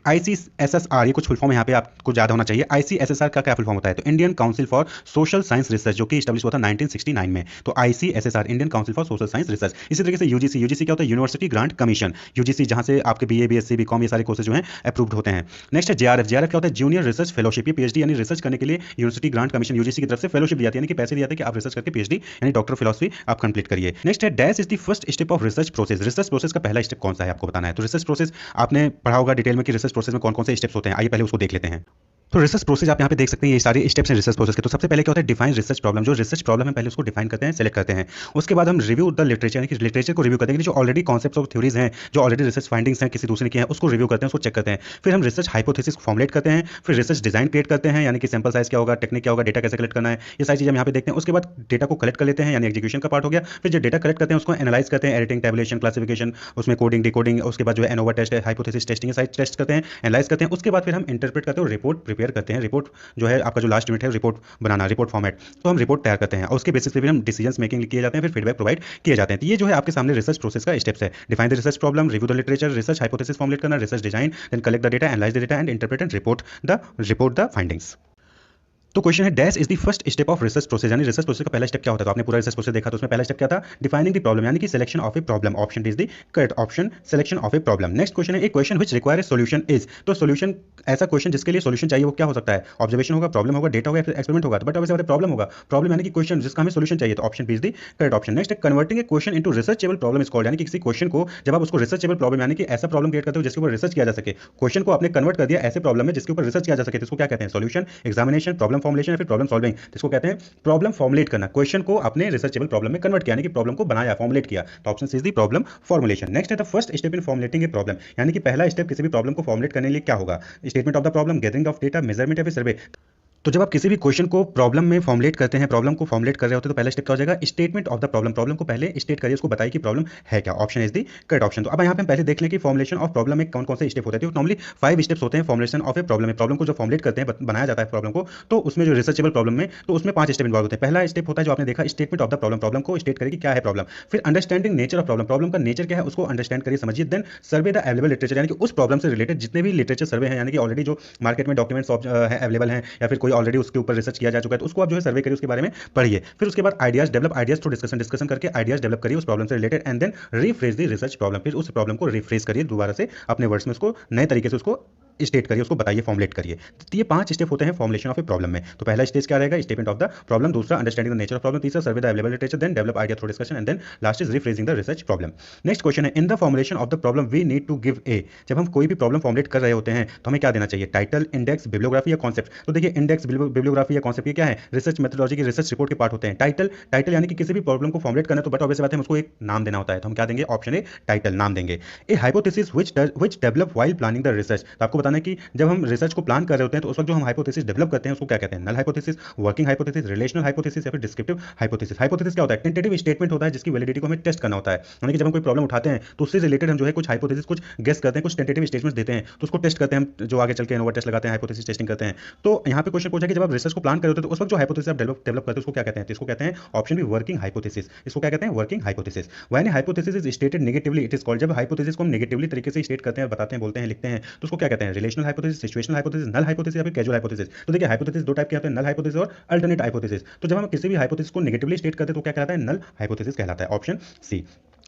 ICSSR, ये कुछ फुल फॉर्म यहाँ पे आपको याद होना चाहिए। ICSSR का क्या फुल फॉर्म होता है? तो Indian council for social science research, जो कि स्टैब्लिश हुआ था 1969 में। तो ICSSR Indian council for social science research. इसी तरीके से यूजीसी क्या होता है? यूनिवर्सिटी ग्रांट कमीशन, यूजीसी जहां से आपके BA BSc BCom ये सारे कोर्सेज जो हैं अप्रूव्ड होते हैं। नेक्स्ट है JRF क्या होता है? जूनियर रिसर्च फेलोशिप, ये PhD यानी रिसर्च करने के लिए यूनिवर्सिटी ग्रांट कमीशन यूजीसी की तरफ से फेलोशिप दी जाती है, यानी कि पैसे दिए जाते हैं कि आप रिसर्च करके PhD यानी डॉक्टर फिलॉसफी आप कंप्लीट करिए। नेक्स्ट है dash is the first step of research process. Research process का पहला स्टेप कौन सा है आपको बताना है। तो रिसर्च प्रोसेस आपने पढ़ा होगा डिटेल में कि रिसर्च प्रोसेस में कौन कौन से स्टेप्स होते हैं, आइए पहले उसको देख लेते हैं। तो रिसर्च प्रोसेस आप यहाँ पे देख सकते हैं, ये सारे स्टेप्स हैं रिसर्च प्रोसेस के। तो सबसे पहले क्या होता है? Define research problem. जो रिसर्च प्रॉब्लम है पहले उसको डिफाइन करते हैं, सेलेक्ट करते हैं। उसके बाद हम रिव्यू द लिटरेचर, यानी कि लिटरेचर को रिव्यू करते हैं कि जो ऑलरेडी कॉन्सेप्ट्स और थ्योरीज हैं, जो ऑलरेडी रिसर्च फाइंडिंग्स हैं किसी दूसरे की हैं, उसको रिव्यू करते हैं, उसको चेक करते हैं। फिर हम रिसर्च हाइपोथेसिस को फॉर्मुलेट करते हैं, फिर रिसर्च डिजाइन क्रिएट करते हैं, यानी कि सैंपल साइज क्या होगा, टेक्निक क्या होगा, डेटा कैसे कलेक्ट करना है, ये सारी चीजें हम यहाँ पे देखते हैं। उसके बाद डेटा को कलेक्ट कर लेते हैं, यानी एग्जीक्यूशन का पार्ट हो गया। फिर जो डेटा कलेक्ट करते हैं उसको एनालाइज करते हैं, एडिटिंग, टैबुलेशन, क्लासिफिकेशन, उसमें कोडिंग, डिकोडिंग, उसके बाद जो है एनोवा टेस्ट है, हाइपोथेसिस टेस्टिंग, साइड टेस्ट करते हैं, एनालाइज करते हैं। उसके बाद फिर हम इंटरप्रेट करते हैं, रिपोर्ट प्रिपेयर प्रिपेयर करते हैं रिपोर्ट, जो है आपका जो लास्ट यूनिट है रिपोर्ट बनाना, रिपोर्ट फॉर्मेट, तो हम रिपोर्ट तैयार करते हैं और उसके बेसिस पे फिर हम डिसीजंस मेकिंग किए जाते हैं, फिर फीडबैक प्रोवाइड किए जाते हैं। तो ये जो है आपके सामने रिसर्च प्रोसेस का स्टेप्स है। Define the research problem, review the literature, research hypothesis formulate करना, research design, then collect the data, analyse the data and interpret and report the findings. तो क्वेश्चन है dash is the first step of research process, यानी research process का पहला step क्या होता है। तो आपने पूरा रिसर्च प्रोसेस देखा, तो उसमें पहला स्टेप क्या था, डिफाइनिंग द प्रॉब्लम, यानी कि selection of a problem. Option D is the correct option, selection of a problem. Next question है a question which require a solution is. तो सॉल्यूशन, ऐसा क्वेश्चन जिसके लिए सॉल्यूशन चाहिए वो क्या हो सकता है, ऑब्जर्वेशन होगा, प्रॉब्लम होगा, डेटा होगा, फिर एक्सपेरिमेंट होगा। बट वैसे प्रॉब्लम होगा, प्रॉब्लम यानी कि क्वेश्चन जिसका हमें सॉल्यूशन चाहिए, तो option B is the correct option. Next है converting a question into researchable problem is called, यानी कि किसी क्वेश्चन को जब आप उसको रिसर्चेबल प्रॉब्लम, यानी कि ऐसा प्रॉब्लम क्रिएट करते हो जिसके ऊपर रिसर्च किया जा सके, क्वेश्चन को आपने कन्वर्ट कर दिया ऐसे प्रॉब्लम में जिसके ऊपर रिसर्च किया जा सके, तो इसको क्या कहते हैं, सॉल्यूशन, एग्जामिनेशन, प्रॉब्लम फॉर्मुलेशन या फिर प्रॉब्लम सॉल्विंग। इसको कहते हैं प्रॉब्लम फॉर्मुलेट करना, क्वेश्चन को अपने रिसर्चेबल प्रॉब्लम में कन्वर्ट किया, यानी कि प्रॉब्लम को बनाया, फॉर्मुलेट किया। तो option C is the problem formulation. Next है the first step in formulating a problem, यानी कि पहला स्टेप किसी भी प्रॉब्लम को फॉर्मुलेट करने के लिए क्या होगा, statement of the problem, gathering of data, measurement या फिर सर्वे। तो जब आप किसी भी क्वेश्चन को प्रॉब्लम में फॉर्मुलेट करते हैं, प्रॉब्लम को फॉर्मुलेट कर रहे होते हैं, तो पहला स्टेप क्या हो जाएगा, statement of the problem. Problem को पहले स्टेट करिए, उसको बताइए कि प्रॉब्लम है क्या। Option is the correct option. तो अब यहाँ पे हम पहले देख लें कि फॉर्मुलेशन ऑफ प्रॉब्लम में कौन कौन से स्टेप होते हैं। तो नॉर्मली 5 स्टेप्स होते हैं फॉर्मुलेशन ऑफ ए प्रॉब्लम में। प्रॉब्लम को जो फॉर्मुलेट करते हैं, बनाया जाता है प्रॉब्लम को, तो उसमें जो रिसर्चेबल प्रॉब्लम में, तो उसमें 5 स्टेप इन्वॉल्व होते हैं। पहला स्टेप होता है जो आपने देखा, statement of the problem, problem को स्टेट करिए कि क्या है प्रॉब्लम। फिर understanding nature of problem, problem का नेचर क्या है उसको अंडरस्टैंड करिए, समझिए। Then survey the available literature, यानी कि उस प्रॉब्लम से रिलेटेड जितने भी लिटरेचर सर्वे हैं, यानी कि ऑलरेडी जो मार्केट में डॉक्यूमेंट्स अवेलेबल हैं या फिर कोई ऑलरेडी उसके ऊपर रिसर्च किया जा चुका है, तो उसको आप जो है सर्वे करिए, उसके बारे में पढ़िए। फिर उसके बाद ideas develop, ideas through discussion करके आइडियाज डेवलप करिए उस प्रॉब्लम से related, and then refresh the research problem. फिर उस प्रॉब्लम को रिफ्रेश करिए दोबारा से अपने वर्ड्स में, उसको नए तरीके से उसको स्टेट करिए, उसको बताइए, फॉर्मुलेट करिए। तो ये 5 स्टेप होते हैं फॉर्मुलेशन ऑफ ए प्रॉब्लम में। तो पहला स्टेज क्या रहेगा, स्टेटमेंट ऑफ द प्रॉब्लम, दूसरा understanding the nature of problem, तीसरा survey the available literature, then develop idea through discussion, and then last is rephrasing the research problem. Next question है in the formulation of the problem we need to give a. जब हम कोई भी problem formulate कर रहे होते हैं तो हमें क्या देना चाहिए, टाइटल, इंडेक्स, बिब्लियोग्राफी या कॉन्सेप्ट। तो देखिए इंडेक्स, बिब्लियोग्राफी या कॉन्सेप्ट ये क्या है, रिसर्च मेथोडोलॉजी की रिसर्च रिपोर्ट के पार्ट होते हैं। टाइटल यानी कि किसी भी प्रॉब्लम को फॉर्मुलेट करना है तो बट ऑब्वियस बात है उसको एक नाम देना होता है, तो हम क्या देंगे, ऑप्शन ए टाइटल, नाम देंगे। ए hypothesis which develop while planning the research. तो आपको बताना है कि जब हम रिसर्च को प्लान कर रहे होते हैं तो उस वक्त जो हम हाइपोथेसिस डेवलप करते हैं उसको क्या कहते हैं, null hypothesis, working hypothesis, relational hypothesis या फिर डिस्क्रिप्टिव हाइपोथेसिस। हाइपोथेसिस क्या होता है, टेंटेटिव स्टेटमेंट होता है जिसकी वैलिडिटी को हमें टेस्ट करना होता है, यानी कि जब हम कोई प्रॉब्लम उठाते हैं तो उससे रिलेटेड हम जो है कुछ हाइपोथेसिस, कुछ गेस करते हैं, कुछ टेंटेटिव स्टेटमेंट्स देते हैं, तो उसको टेस्ट करते हैं हम, जो आगे चल के ओवर टेस्ट लगाते हैं, हाइपोथेसिस टेस्टिंग करते हैं। तो यहाँ पे क्वेश्चन पूछा कि जब आप रिसर्च को प्लान कर रहे होते हैं तो उस वक्त जो हाइपोथेसिस आप डेवलप करते हैं उसको क्या कहते हैं, तो इसको कहते हैं ऑप्शन बी वर्किंग हाइपोथेसिस। इसको क्या कहते हैं, working hypothesis. When hypothesis is stated negatively it is called. जब हाइपोथेसिस को हम नेगेटिवली तरीके से स्टेट करते हैं, बताते हैं, बोलते हैं, लिखते हैं, तो उसको क्या कहते हैं, relational hypothesis, situational hypothesis, null hypothesis या फिर कैजुअल हाइपोथेसिस। तो देखिए हाइपोथेसिस 2 टाइप के होते हैं, नल हाइपोथेसिस और अल्टरनेट हाइपोथेसिस। तो जब हम किसी भी हाइपोथेसिस को नेगेटिवली स्टेट करते हैं तो क्या कहलाता है, नल हाइपोथेसिस कहलाता है। Option C.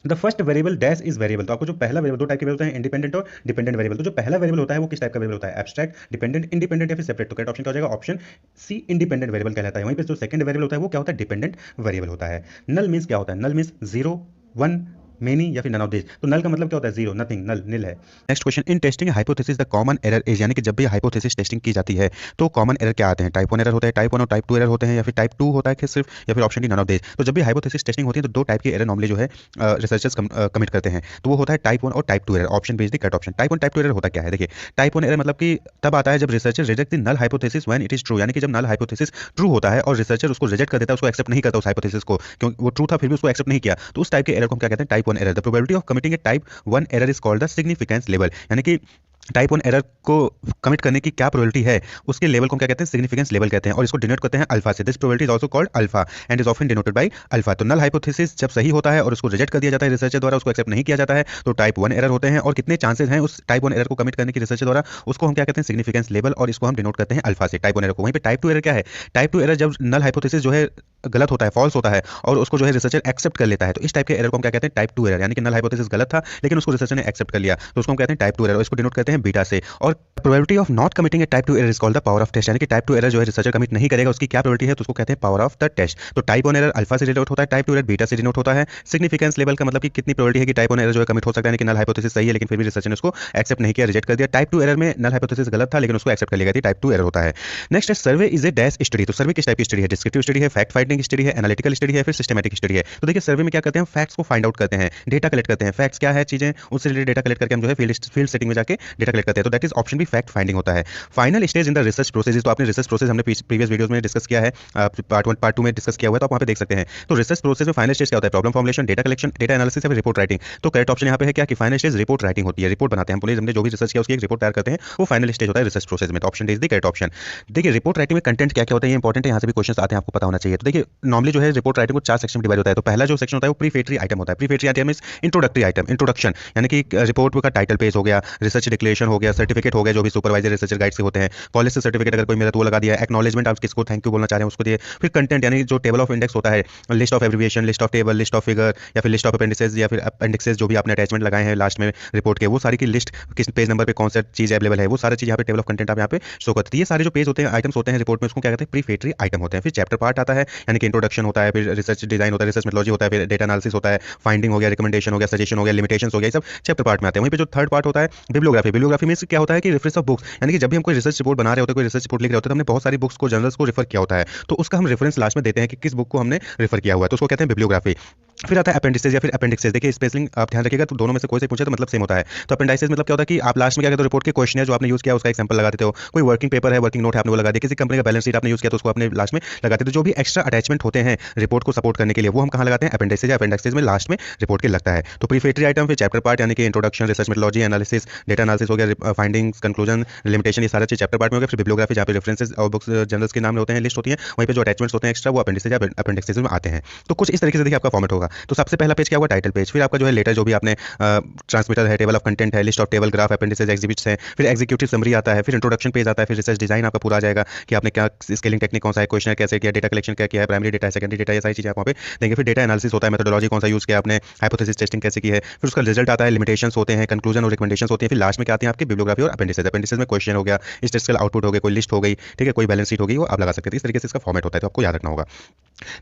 The first variable dash is variable. तो आपको जो पहला वेरिएबल, 2 टाइप के वेरिएबल होते हैं, इंडिपेंडेंट और डिपेंडेंट वेरिएबल। तो जो पहला वेरिएबल होता है वो किस टाइप का वेरिएबल होता है, एब्स्ट्रैक्ट, डिपेंडेंट, इंडिपेंडेंट या फिर सेपरेट। तो करेक्ट ऑप्शन क्या हो जाएगा, ऑप्शन सी इंडिपेंडेंट वेरिएबल कहलाता है। वहीं पे जो सेकंड वेरिएबल होता है वो क्या होता है, डिपेंडेंट वेरिएबल होता है। नल मींस क्या होता है, नल मींस 0, 1, मेनी या फिर नन ऑफ दिस। तो नल का मतलब क्या होता है, जीरो, नथिंग, नल, नील है। Next question in testing hypothesis the common error is, यानी कि जब भी हाइपोथेसिस टेस्टिंग की जाती है तो कॉमन एरर क्या आते हैं, टाइप 1 एरर होता है, टाइप 1 और टाइप 2 एरर होते हैं, या फिर टाइप 2 होता है कि सिर्फ, या फिर option D none of this. तो जब भी हाइपोथेसिस टेस्टिंग होती है तो 2 टाइप की एरर नॉर्मली जो है रिसर्चर्स कमिट करते हैं, तो वो होता है टाइप 1 और type 2 error. Option B is the correct option. Type 1 type 2 error होता क्या है, देखिए टाइप 1 एरर मतलब कि तब आता है जब researcher reject the null hypothesis when it is true, यानी कि जब नल हाइपोथेसिस ट्रू होता है और रिसर्चर उसको रिजेक्ट कर देता है, उसको एक्सेप्ट नहीं करता उस हाइपोथेसिस को, क्योंकि वो ट्रू था फिर भी उसको एक्सेप्ट नहीं किया, तो उस टाइप के एरर को हम क्या कहते हैं, type 1 error. The probability of committing a type 1 error is called the significance level, यानी कि टाइप 1 एरर को कमिट करने की क्या प्रोबेबिलिटी है उसके लेवल को क्या कहते हैं, सिग्निफिकेंस लेवल कहते हैं, और इसको डिनोट करते हैं अल्फा से। This probability is also called alpha and is often denoted by alpha. तो नल हाइपोथेसिस जब सही होता है और उसको रिजेक्ट कर दिया जाता है रिसर्चर द्वारा, उसको एक्सेप्ट नहीं किया जाता है, तो टाइप 1 एरर होते हैं। और कितने चांसेस हैं उस टाइप 1 एरर को कमिट करने की रिसर्चर द्वारा, उसको हम क्या कहते हैं, सिग्निफिकेंस लेवल, और इसको हम डिनोट करते हैं अल्फा से, टाइप 1 एरर को। वहीं पे टाइप 2 एरर क्या है, टाइप 2 एरर जब नल हाइपोथेसिस जो है गलत होता है, फॉल्स होता है, और उसको जो है रिसर्चर एक्सेप्ट कर लेता है, तो इस टाइप के एरर को हम क्या कहते हैं, टाइप 2 एरर। यानी कि नल हाइपोथेसिस गलत था लेकिन उसको रिसर्चर ने एक्सेप्ट कर लिया, तो उसको हम कहते हैं टाइप 2 एरर, इसको डिनोट करते हैं बीटा से। और probability of not committing a type 2 error is called the power of test, यानी कि टाइप 2 एरर जो है रिसर्चर कमिट नहीं करेगा उसकी क्या प्रोबेबिलिटी है, तो उसको कहते हैं पावर ऑफ द टेस्ट। तो टाइप 1 एरर अल्फा से डिनोट होता है, टाइप 2 एरर बीटा से डिनोट होता है। सिग्निफिकेंस लेवल का मतलब कि कितनी प्रोबेबिलिटी है कि टाइप 1 एरर जो है कमिट हो सकता है, यानी कि नल हाइपोथेसिस सही है लेकिन फिर भी रिसर्चर ने उसको एक्सेप्ट नहीं किया, रिजेक्ट कर दिया। टाइप 2 एरर में नल हाइपोथेसिस गलत था लेकिन उसको एक्सेप्ट कर लिया गया, टाइप 2 एरर होता है। नेक्स्ट है सर्वे इज ए डैश स्टडी। तो सर्वे किस टाइप की स्टडी है, डिस्क्रिप्टिव स्टडी है, फैक्ट फाइंडिंग स्टडी है, एनालिटिकल स्टडी है, फिर सिस्टमैटिक स्टडी है। तो देखिए सर्वे में क्या करते हैं, फैक्ट्स को फाइंड आउट करते हैं, डेटा कलेक्ट करते हैं, फैक्ट्स क्या है चीजें, उससे रिलेटेड डेटा कलेक्ट करके हम जो है फील्ड सेटिंग में जाके डेटा कलेक्ट करते हैं। तो that is option B fact finding होता है। Final stage in the research process, तो आपने रिसर्च प्रोसेस हमने प्रीवियस वीडियोस में डिस्कस किया है, पार्ट 1 पार्ट 2 में डिस्कस किया हुआ है, तो आप वहाँ पे देख सकते हैं। तो रिसर्च प्रोसेस में फाइनल स्टेज क्या होता है? Problem formulation, data collection, data analysis या फिर रिपोर्ट राइटिंग। तो करेक्ट ऑप्शन यहाँ पे है क्या कि फाइनल स्टेज रिपोर्ट राइटिंग होती है, रिपोर्ट बनाते हैं हम पुलिस, हमने जो भी रिसर्च किया उसकी एक रिपोर्ट तैयार करते हैं, वो फाइनल स्टेज होता है रिसर्च प्रोसेस में। तो option D is the correct option. देखिए रिपोर्ट राइटिंग में कंटेंट क्या क्या होता है ये इंपॉर्टेंट है, यहाँ से भी क्वेश्चन आते हैं, आपको पता होना चाहिए। तो देखिए नॉर्मली जो है रिपोर्ट राइटिंग को 4 सेक्शन में डिवाइड होता है। तो पहला जो सेक्शन होता है वो प्रीफेटरी आइटम होता है। Prefatory item is introductory item, introduction, यानी कि रिपोर्ट का टाइटल पेज हो गया, रिसर्च डिक्लेरेशन हो गया, सर्टिफिकेट हो गया जो भी सुपरवाइजर रिसर्चर गाइड से होते हैं, कॉलेज से सर्टिफिकेट अगर कोई मिला तो वो लगा दिया, एक्नॉलेजमेंट आप किसको थैंक यू बोलना चाह रहे हैं उसको दिए, फिर कंटेंट यानी जो टेबल ऑफ इंडेक्स होता है, list of abbreviation, list of table, list of figure या फिर लिस्ट ऑफ अपेंडिसेस या फिर अपेंडिक्सेस जो भी आपने अटैचमेंट लगाए हैं लास्ट में रिपोर्ट के, वो सारी की लिस्ट किस पेज नंबर पे कौन सा चीज अवेलेबल है, वो सारी चीज यहाँ पे टेबल ऑफ कंटेंट आप यहाँ पे शो करती है। ये सारे जो पेज होते हैं आइटम्स होते हैं रिपोर्ट में उसको क्या कहते हैं? प्रीफेटरी आइटम होते हैं। फिर चैप्टर पार्ट आता है यानी कि इंट्रोडक्शन होता है, फिर रिसर्च डिजाइन होता है, रिसर्च मेथोलॉजी होता है, फिर डेटा एनालिसिस होता है, फाइंडिंग हो गया, रिकमेंडेशन हो गया, सजेशन हो गया, लिमिटेशंस हो गया, ये सब चैप्टर पार्ट में आते हैं। वहीं पे जो थर्ड पार्ट होता है बिब्लियोग्राफी। बिब्लियोग्राफी में क्या होता है कि रेफरेंस ऑफ बुक्स, यानी कि जब भी हम कोई रिसर्च रिपोर्ट बना रहे होते हैं, कोई रिसर्च रिपोर्ट लिख रहे होते हैं, तो हमने बहुत सारी बुक्स को, जर्नल्स को रेफर किया होता है, तो उसका हम रेफरेंस लास्ट में देते हैं कि किस बुक को हमने रेफर किया हुआ है, तो उसको कहते हैं बिब्लियोग्राफी। फिर आता है अपेंडिसेस या फिर अपेंडिक्सेस। देखिए स्पेलिंग आप ध्यान रखिएगा, तो दोनों में से कोई से पूछे तो मतलब सेम होता है। तो अपेंडिसेस मतलब क्या होता है कि आप लास्ट में क्या करते हो, रिपोर्ट के क्वेश्चन जो आपने यूज किया उसका एक सैंपल लगा देते हो, कोई वर्किंग पेपर है, वर्किंग नोट है आपने वो लगा दिया, किसी कंपनी का बैलेंस शीट आपने यूज किया तो उसको आपने लास्ट में लगा देते हो। जो भी एक्स्ट्रा अटैचमेंट होते हैं रिपोर्ट को सपोर्ट करने के लिए वो हम कहाँ लगाते हैं? अपेंडिसेस या अपेंडिक्सेस में लास्ट में रिपोर्ट के लगता है। तो प्रीफेटरी आइटम, फिर चैप्टर पार्ट यानी कि introduction, research methodology, analysis, data analysis हो गया, फाइंडिंग्स, कंक्लूजन, लिमिटेशन, ये सारे चीज चैप्टर पार्ट में हो गया। फिर बिब्लियोग्राफी जहाँ पे रेफरेंसेस और बुक्स जर्नल्स के नाम होते हैं, लिस्ट होती है, वहीं पे जो अटैचमेंट्स होते हैं एक्स्ट्रा वो अपेंडिसेस या अपेंडिक्सेस में आते हैं। तो कुछ इस तरीके से देखिए आपका फॉर्मेट होगा। तो सबसे पहला पेज क्या होगा? Title page. फिर आपका जो है लेटर जो भी आपने ट्रांसमिटर है, टेबल ऑफ कंटेंट है, list of table, graph, appendices, exhibits है, फिर एग्जीक्यूटिव समरी आता है, फिर इंट्रोडक्शन पेज आता है, फिर रिसर्च डिजाइन आपका पूरा आ जाएगा कि आपने क्या स्केलिंग टेक्निक कौन सा है, क्वेश्चन कैसे किया, डेटा कलेक्शन क्या किया है, प्राइमरी डेटा है, सेकेंडरी डेटा, ये सारी चीजें आप वहाँ पे देंगे। फिर डेटा एनालिसिस होता है, मेथोडोलॉजी कौन सा यूज किया आपने, हाइपोथेसिस टेस्टिंग कैसे की है, फिर उसका रिजल्ट आता है, लिमिटेशंस होते हैं, कंक्लूजन और रिकमेंडेशंस होती है, फिर लास्ट में क्या आती है आपकी बिब्लियोग्राफी और अपेंडिसेस। अपेंडिसेस में क्वेश्चन हो गया, स्टैटिस्टिकल आउटपुट हो गया, कोई लिस्ट हो गई, ठीक है, कोई बैलेंस शीट हो गई, वो आप लगा सकते हैं। इस तरीके से इसका फॉर्मेट होता है, तो आपको याद रखना होगा।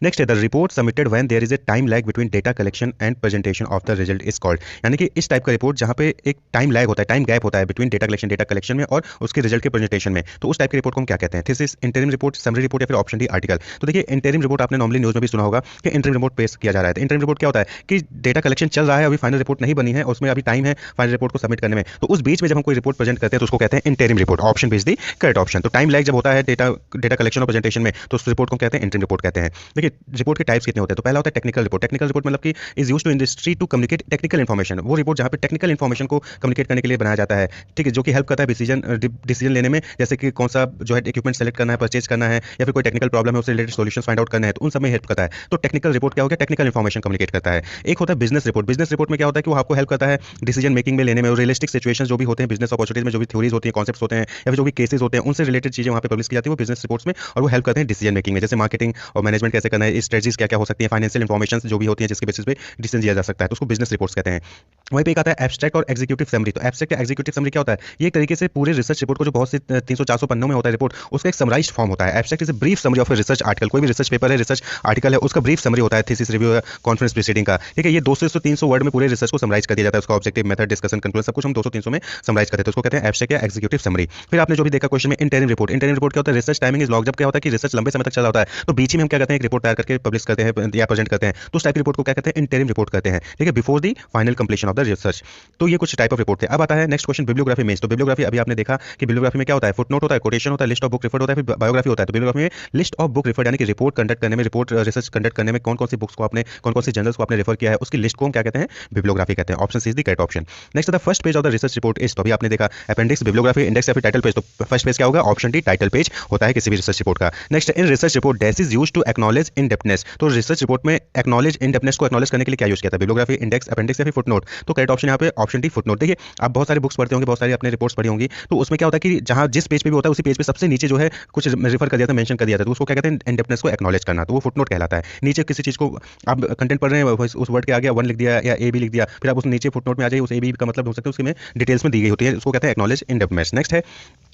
नेक्स्ट है the report submitted when there is a time lag between data collection and presentation of the result is called, यानी कि इस टाइप का रिपोर्ट जहां पे एक टाइम लैग होता है, टाइम गैप होता है बिटवीन डेटा कलेक्शन में और उसके रिजल्ट के प्रेजेंटेशन में, तो उस टाइप की रिपोर्ट को हम क्या कहते हैं? Thesis, interim report, summary report या फिर ऑप्शन डी आर्टिकल। तो देखिए इंटरिम रिपोर्ट आपने नॉर्मली न्यूज में भी सुना होगा कि इंटरिम रिपोर्ट पेश किया जा रहा है। तो इंटरिम रिपोर्ट क्या होता है कि डेटा कलेक्शन चल रहा है, अभी फाइनल रिपोर्ट नहीं बनी है, उसमें अभी टाइम है फाइनल रिपोर्ट को सबमिट करने में, तो उस बीच में जब हम कोई रिपोर्ट प्रेजेंट करते हैं तो उसको कहते हैं interim report. Option B is the correct option. तो टाइम लैग जब होता है डेटा कलेक्शन और प्रेजेंटेशन में तो उस रिपोर्ट को कहते हैं इंटरिम रिपोर्ट कहते हैं। देखिए रिपोर्ट के टाइप्स कितने होते हैं? तो पहला होता है टेक्निकल रिपोर्ट। टेक्निकल रिपोर्ट मतलब कि is used to industry to communicate technical information, वो रिपोर्ट जहां पे टेक्निकल इन्फॉर्मेशन को कम्युनिकेट करने के लिए बनाया जाता है, ठीक है, जो कि हेल्प करता है डिसीजन लेने में, जैसे कि कौन सा जो है इक्विपमेंट सेलेक्ट करना है, परचेज करना है, या फिर कोई टेक्निकल प्रॉब्लम है उससे रिलेटेड सॉल्यूशंस फाइंड आउट करना है, तो उन सब में हेल्प करता है। तो टेक्निकल रिपोर्ट क्या हो गया? टेक्निकल इन्फॉर्मेशन कम्युनिकेट करता है। एक होता है बिजनेस रिपोर्ट। बिजनेस रिपोर्ट में क्या होता है कि वो आपको हेल्प करता है डिसीजन मेकिंग में लेने में, और रियलिस्टिक सिचुएशन जो भी होते हैं बिजनेस अपॉर्चुनिटीज में, जो भी थ्योरीज होती है, कॉन्सेप्ट्स होते हैं या फिर जो भी केसेस होते हैं, उनसे रिलेटेड चीजें वहाँ पे पब्लिश की जाती है वो बिजनेस रिपोर्ट्स में, और वो हेल्प करते हैं डिसीजन मेकिंग में, जैसे मार्केटिंग और मैनेजमेंट कैसे करना है, स्ट्रेटजीज क्या क्या हो सकती है, फाइनेंशियल इन्फॉर्मेशन जो भी होती है जिसके बेसिस पे डिसीजन दिया जा सकता है, तो उसको बिजनेस रिपोर्ट्स कहते हैं। वहीं पे एक आता है एब्स्ट्रैक्ट और एग्जीक्यूटिव समरी। तो एब्स्ट्रैक्ट या एग्जीक्यूटिव समरी क्या होता है? ये एक तरीके से पूरे रिसर्च रिपोर्ट को, जो बहुत से 300-400 पन्नों में होता है रिपोर्ट, उसका एक समराइज्ड फॉर्म होता है। Abstract is a brief summary of a research article. कोई भी रिसर्च पेपर है, रिसर्च आर्टिकल है, उसका ब्रीफ समरी होता है, थीसिस, रिव्यू, कॉन्फ्रेंस प्रोसीडिंग का, ठीक है। ये 200 से 300 वर्ड में पूरे रिसर्च को समराइज कर दिया जाता है, उसका ऑब्जेक्टिव, मेथड, डिस्कशन, कंक्लूजन, सब कुछ हम 200-300 में समराइज करते हैं, तो उसको कहते हैं एब्स्ट्रैक्ट या एग्जीक्यूटिव समरी। फिर आपने जो भी देखा क्वेश्चन में इंटरिम रिपोर्ट। इंटरिम रिपोर्ट क्या होता है? Research timing is log. जब क्या होता है कि रिसर्च लंबे समय तक चला होता है तो बीच में हम क्या करते हैं, एक रिपोर्ट तैयार करके पब्लिश करते हैं या प्रेजेंट करते हैं, तो उस टाइप रिपोर्ट को क्या कहते हैं? इंटरिम रिपोर्ट कहते हैं, ठीक है, before the final completion of the research. तो ये कुछ टाइप ऑफ रिपोर्ट थे। अब आता है नेक्स्ट क्वेश्चन बिब्लियोग्राफी में। तो बिब्लियोग्राफी अभी आपने देखा कि बिब्लियोग्राफी में क्या होता है? फुटनोट होता है, कोटेशन होता है, लिस्ट ऑफ बुक रिफर्ड होता है, फिर बायोग्राफी होता है। तो बिब्लियोग्राफी में लिस्ट ऑफ बुक रिफर्ड यानी कि रिपोर्ट कंडक्ट करने में, रिपोर्ट रिसर्च कंडक्ट करने में कौन कौन सी बुक्स को आपने, कौन कौन सी जर्नल्स को आपने रेफर किया है, उसकी लिस्ट को हम क्या कहते हैं? बिब्लियोग्राफी कहते हैं। Option C is the correct option. Next the first page of the research report is, तो अभी आपने देखा अपेंडिक्स, बिब्लियोग्राफी, इंडेक्स या फिर टाइटल पेज। तो फर्स्ट पेज क्या होगा? ऑप्शन डी टाइटल पेज होता है किसी भी रिसर्च रिपोर्ट का। Next in research report dash is used to acknowledge in depthness. तो रिसर्च रिपोर्ट में एक्नॉलेज इन डेप्थनेस को एक्नॉलेज करने के लिए क्या यूज किया था? बिब्लियोग्राफी, इंडेक्स, अपेंडिक्स या फिर फुटनोट। तो करेक्ट ऑप्शन यहाँ पे ऑप्शन डी फुटनोट। देखिए आप बहुत सारी बुक्स पढ़ते होंगे, बहुत सारी अपने रिपोर्ट्स पढ़ी होंगी, तो उसमें क्या होता है कि जहां जिस पेज पे भी होता है उसी पेज पे सबसे नीचे जो है कुछ रेफर कर दिया था, मेंशन कर दिया था, तो उसको क्या कहते हैं? इन डेप्थनेस को एक्नॉलेज करना, तो वो फुटनोट कहलाता है। नीचे किसी चीज को आप कंटेंट पढ़ रहे हैं, उस वर्ड के आगे 1 लिख दिया या ए बी लिख दिया, फिर आप उस नीचे फुटनोट में आ जाइए, उस ए बी का मतलब हो सकता है उसके में डिटेल्स में दी गई होती है, उसको कहते हैं एक्नॉलेज इन डेप्थनेस। नेक्स्ट है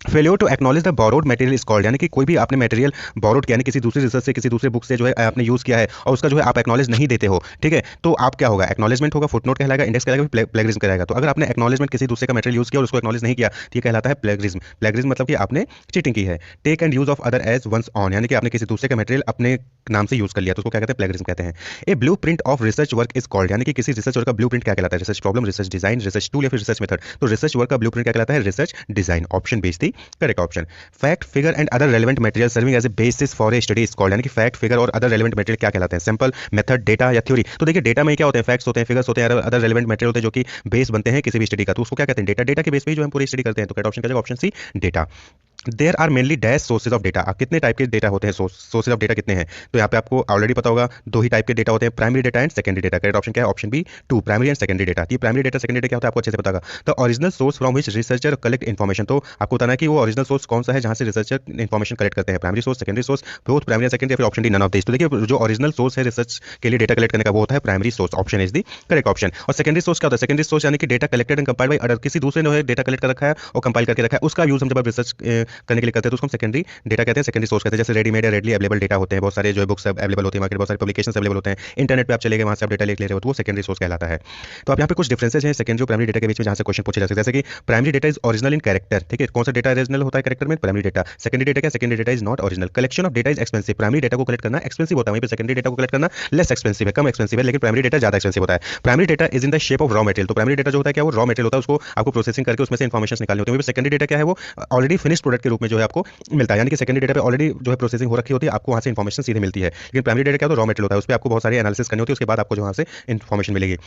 failure to acknowledge the borrowed material is called, यानी कि कोई भी आपने मटेरियल बोरोड किया, यानी किसी दूसरी रिसर्च से, किसी दूसरे बुक से जो है आपने यूज़ किया है और उसका जो है आप एक्नॉलेज नहीं देते हो, ठीक है, तो आप क्या होगा, एक्नॉलेजमेंट होगा, फुटनोट कहलाएगा, इंडेक्स कहलाएगा, प्लेगरिज्म कहलाएगा। तो अगर आपने एक्नॉलेजमेंट किसी दूसरे का मटेरियल यूज़ किया और उसको एक्नॉलेज नहीं किया तो ये कहलाता है प्लेगरिज्म। प्लेगरिज्म मतलब कि आपने चीटिंग की है। Take and use of other as one's own, यानी कि आपने किसी दूसरे का मटेरियल अपने नाम से यूज़ कर लिया तो उसको क्या कहते हैं, प्लेगरिज्म कहते हैं। A blueprint of research work is called, यानी कि किसी रिसर्च वर्क का ब्लू प्रिंट क्या कहलाता है, research problem, research design, research tool या फिर रिसर्च मेथड। तो रिसर्च वर्क का ब्लू प्रिंट क्या कहलाता है, research design. Option B is the correct option. Fact figure and other relevant material serving as a basis for a study is called, यानी कि fact figure और other relevant material क्या कहलाते हैं, सैंपल, मेथड, डेटा या theory. तो देखिए data में क्या होते हैं, फैक्ट्स होते हैं, फिगर्स होते हैं, अदर रेलेवेंट मटेरियल होते हैं जो कि बेस बनते हैं किसी भी स्टडी का, तो उसको क्या कहते हैं, डेटा। डेटा के बेस पे ही जो हम पूरी स्टडी करते हैं, तो करेक्ट ऑप्शन क्या जाएगा, option C data. There are mainly dash sources of data, कितने टाइप के डेटा होते हैं, सोर्सेज ऑफ डेटा कितने हैं, तो यहाँ पे आपको ऑलरेडी पता होगा, दो ही टाइप के डेटा होते हैं, primary data and secondary data. Correct option क्या है, option B two, primary and secondary data. ये प्राइमरी डेटा सेकेंडरी डेटा क्या होता है आपको अच्छे से पता होगा। The original source from which researcher collect information, तो आपको बताना है कि वो ओरिजिनल सोर्स कौन सा है जहाँ से रिसर्चर इन्फॉर्मेशन कलेक्ट करते हैं, primary source, secondary source, both primary and secondary, या फिर option D none of this. तो देखिए जो ओरिजिनल सोर्स है रिसर्च के लिए डेटा कलेक्ट करने का वो होता है primary source, option is the correct option. और सेकेंडरी सोर्स क्या होता है, सेकेंडरी सोर्स यानी कि data collected and compiled by other, किसी दूसरे ने डेटा कलेक्ट कर रखा है और कंपाइल करके रखा है, उसका यूज हम जब रिसर्च करने के लिए करते हैं तो उसको हम सेकेंडरी डेटा कहते हैं, सेकेंडरी सोर्स कहते हैं। जैसे रेडीमेड या रेडली अवेलेबल डेटा होते हैं, बहुत सारे जो बुक्स अवेलेबल होती है मार्केट, बहुत सारे पब्लिकेशंस अवेलेबल होते हैं, इंटरनेट पे आप चले गए वहाँ से आप डेटा ले रहे हो, तो वो सेकेंडरी सोर्स कहलाता है। तो आप यहाँ पे कुछ डिफरेंसेस हैं सेकेंडरी और प्राइमरी डेटा के बीच में जहाँ से क्वेश्चन पूछे जा सकते हैं, जैसे कि primary data is original in character, ठीक है, कौन सा डेटा ओरिजिनल होता है कैरेक्टर में, प्राइमरी डेटा। सेकेंडरी डेटा क्या, secondary data is not original. Collection of data is expensive, primary data को कलेक्ट करना एक्सपेंसिव होता है, वहीं पे सेकेंडरी डेटा को कलेक्ट करना लेस एक्सपेंसिव है, कम एक्सपेंसिव है, लेकिन प्राइमरी डेटा ज्यादा एक्सपेंसिव होता है। Primary data is in the shape of raw material, तो प्राइमरी डेटा जो होता है क्या, वो रॉ मटेरियल होता है, उसको आपको प्रोसेसिंग करके उसमें से इन्फॉर्मेशन निकालनी होती है। वहीं पे सेकेंडरी डेटा क्या है, वो ऑलरेडी फिनिश प्रोडक्ट के रूप में जो है आपको मिलता है, यानी कि सेकेंडरी डेटा पे ऑलरेडी जो है प्रोसेसिंग हो रखी होती है, आपको वहाँ से इन्फॉर्मेशन सीधे मिलती है। लेकिन प्राइमरी डेटा क्या होता है, रॉ मटेरियल होता है, उस पर आपको बहुत सारी एनालिसिस करनी होती है, उसके बाद आपको जो वहाँ से इन्फॉर्मेशन मिलेगी।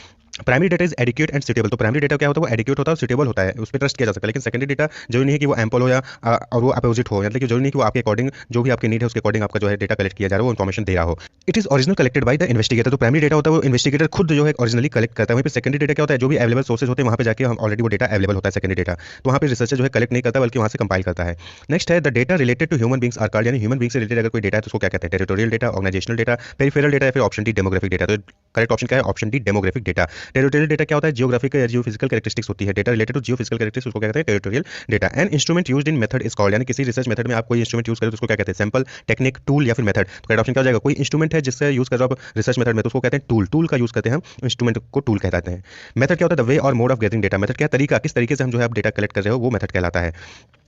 Primary data is adequate and suitable, तो प्राइमरी डेटा क्या होता है, वो एडिक्यूट होता है, सुटेबल होता है, उस पर ट्रस्ट किया जा सकता है। लेकिन सेकेंडरी डेटा जरूरी नहीं है कि वो एम्पल हो या और वो अपोजिट हो, मतलब कि जरूरी नहीं कि वो आपके अकॉर्डिंग जो भी आपकी नीड है उसके अकॉर्डिंग आपका जो है डेटा कलेक्ट किया जा रहा है, वो इन्फॉर्मेशन दे रहा हो। It is original collected by the investigator, तो प्राइमरी डेटा होता है वो इन्वेस्टिगेटर खुद जो है ओरिजिनली कलेक्ट करता है। वहीं पे सेकेंडरी डेटा क्या होता है, जो भी अवेलेबल सोर्सेज होते हैं वहाँ पे जाके हम ऑलरेडी वो डेटा अवेलेबल होता है सेकेंडरी डेटा, तो वहाँ पे रिसर्चर जो है कलेक्ट नहीं करता बल्कि वहाँ से कंपाइल करता है। नेक्स्ट है the data related to human beings are called, यानी ह्यूमन बींग से रिलेटेड अगर कोई डेटा है तो उसको क्या कहते हैं, territorial data, organisational data, peripheral data, या फिर ऑप्शन डी डेमोग्राफिक डेटा। तो करेक्ट ऑप्शन क्या है, option D demographic data. Territorial data क्या होता है, जियोग्राफिक या जियोफिजिकल कैरेक्टरिस्टिक्स होती है, data related to geophysical characteristics उसको क्या कहते हैं, territorial data. And instrument used in method is called, यानी किसी रिसर्च मेथड में आप कोई इंस्ट्रूमेंट यूज करें तो उसको क्या कहते हैं, सैंपल, टेक्निक, टूल या फिर मेथड। तो करेक्ट ऑप्शन क्या हो जाएगा, कोई इंस्ट्रूमेंट है जिससे यूज कर रहे हो आप रिसर्च मेथड में तो उसको कहते हैं टूल, टूल का यूज करते हैं हम, इंस्ट्रूमेंट को टूल कहते हैं। मेथड क्या होता है, द वे और mode of gathering data, method क्या तरीका, किस तरीके से हम जो है आप डेटा कलेक्ट कर रहे हो, वो मेथड कहलाता है।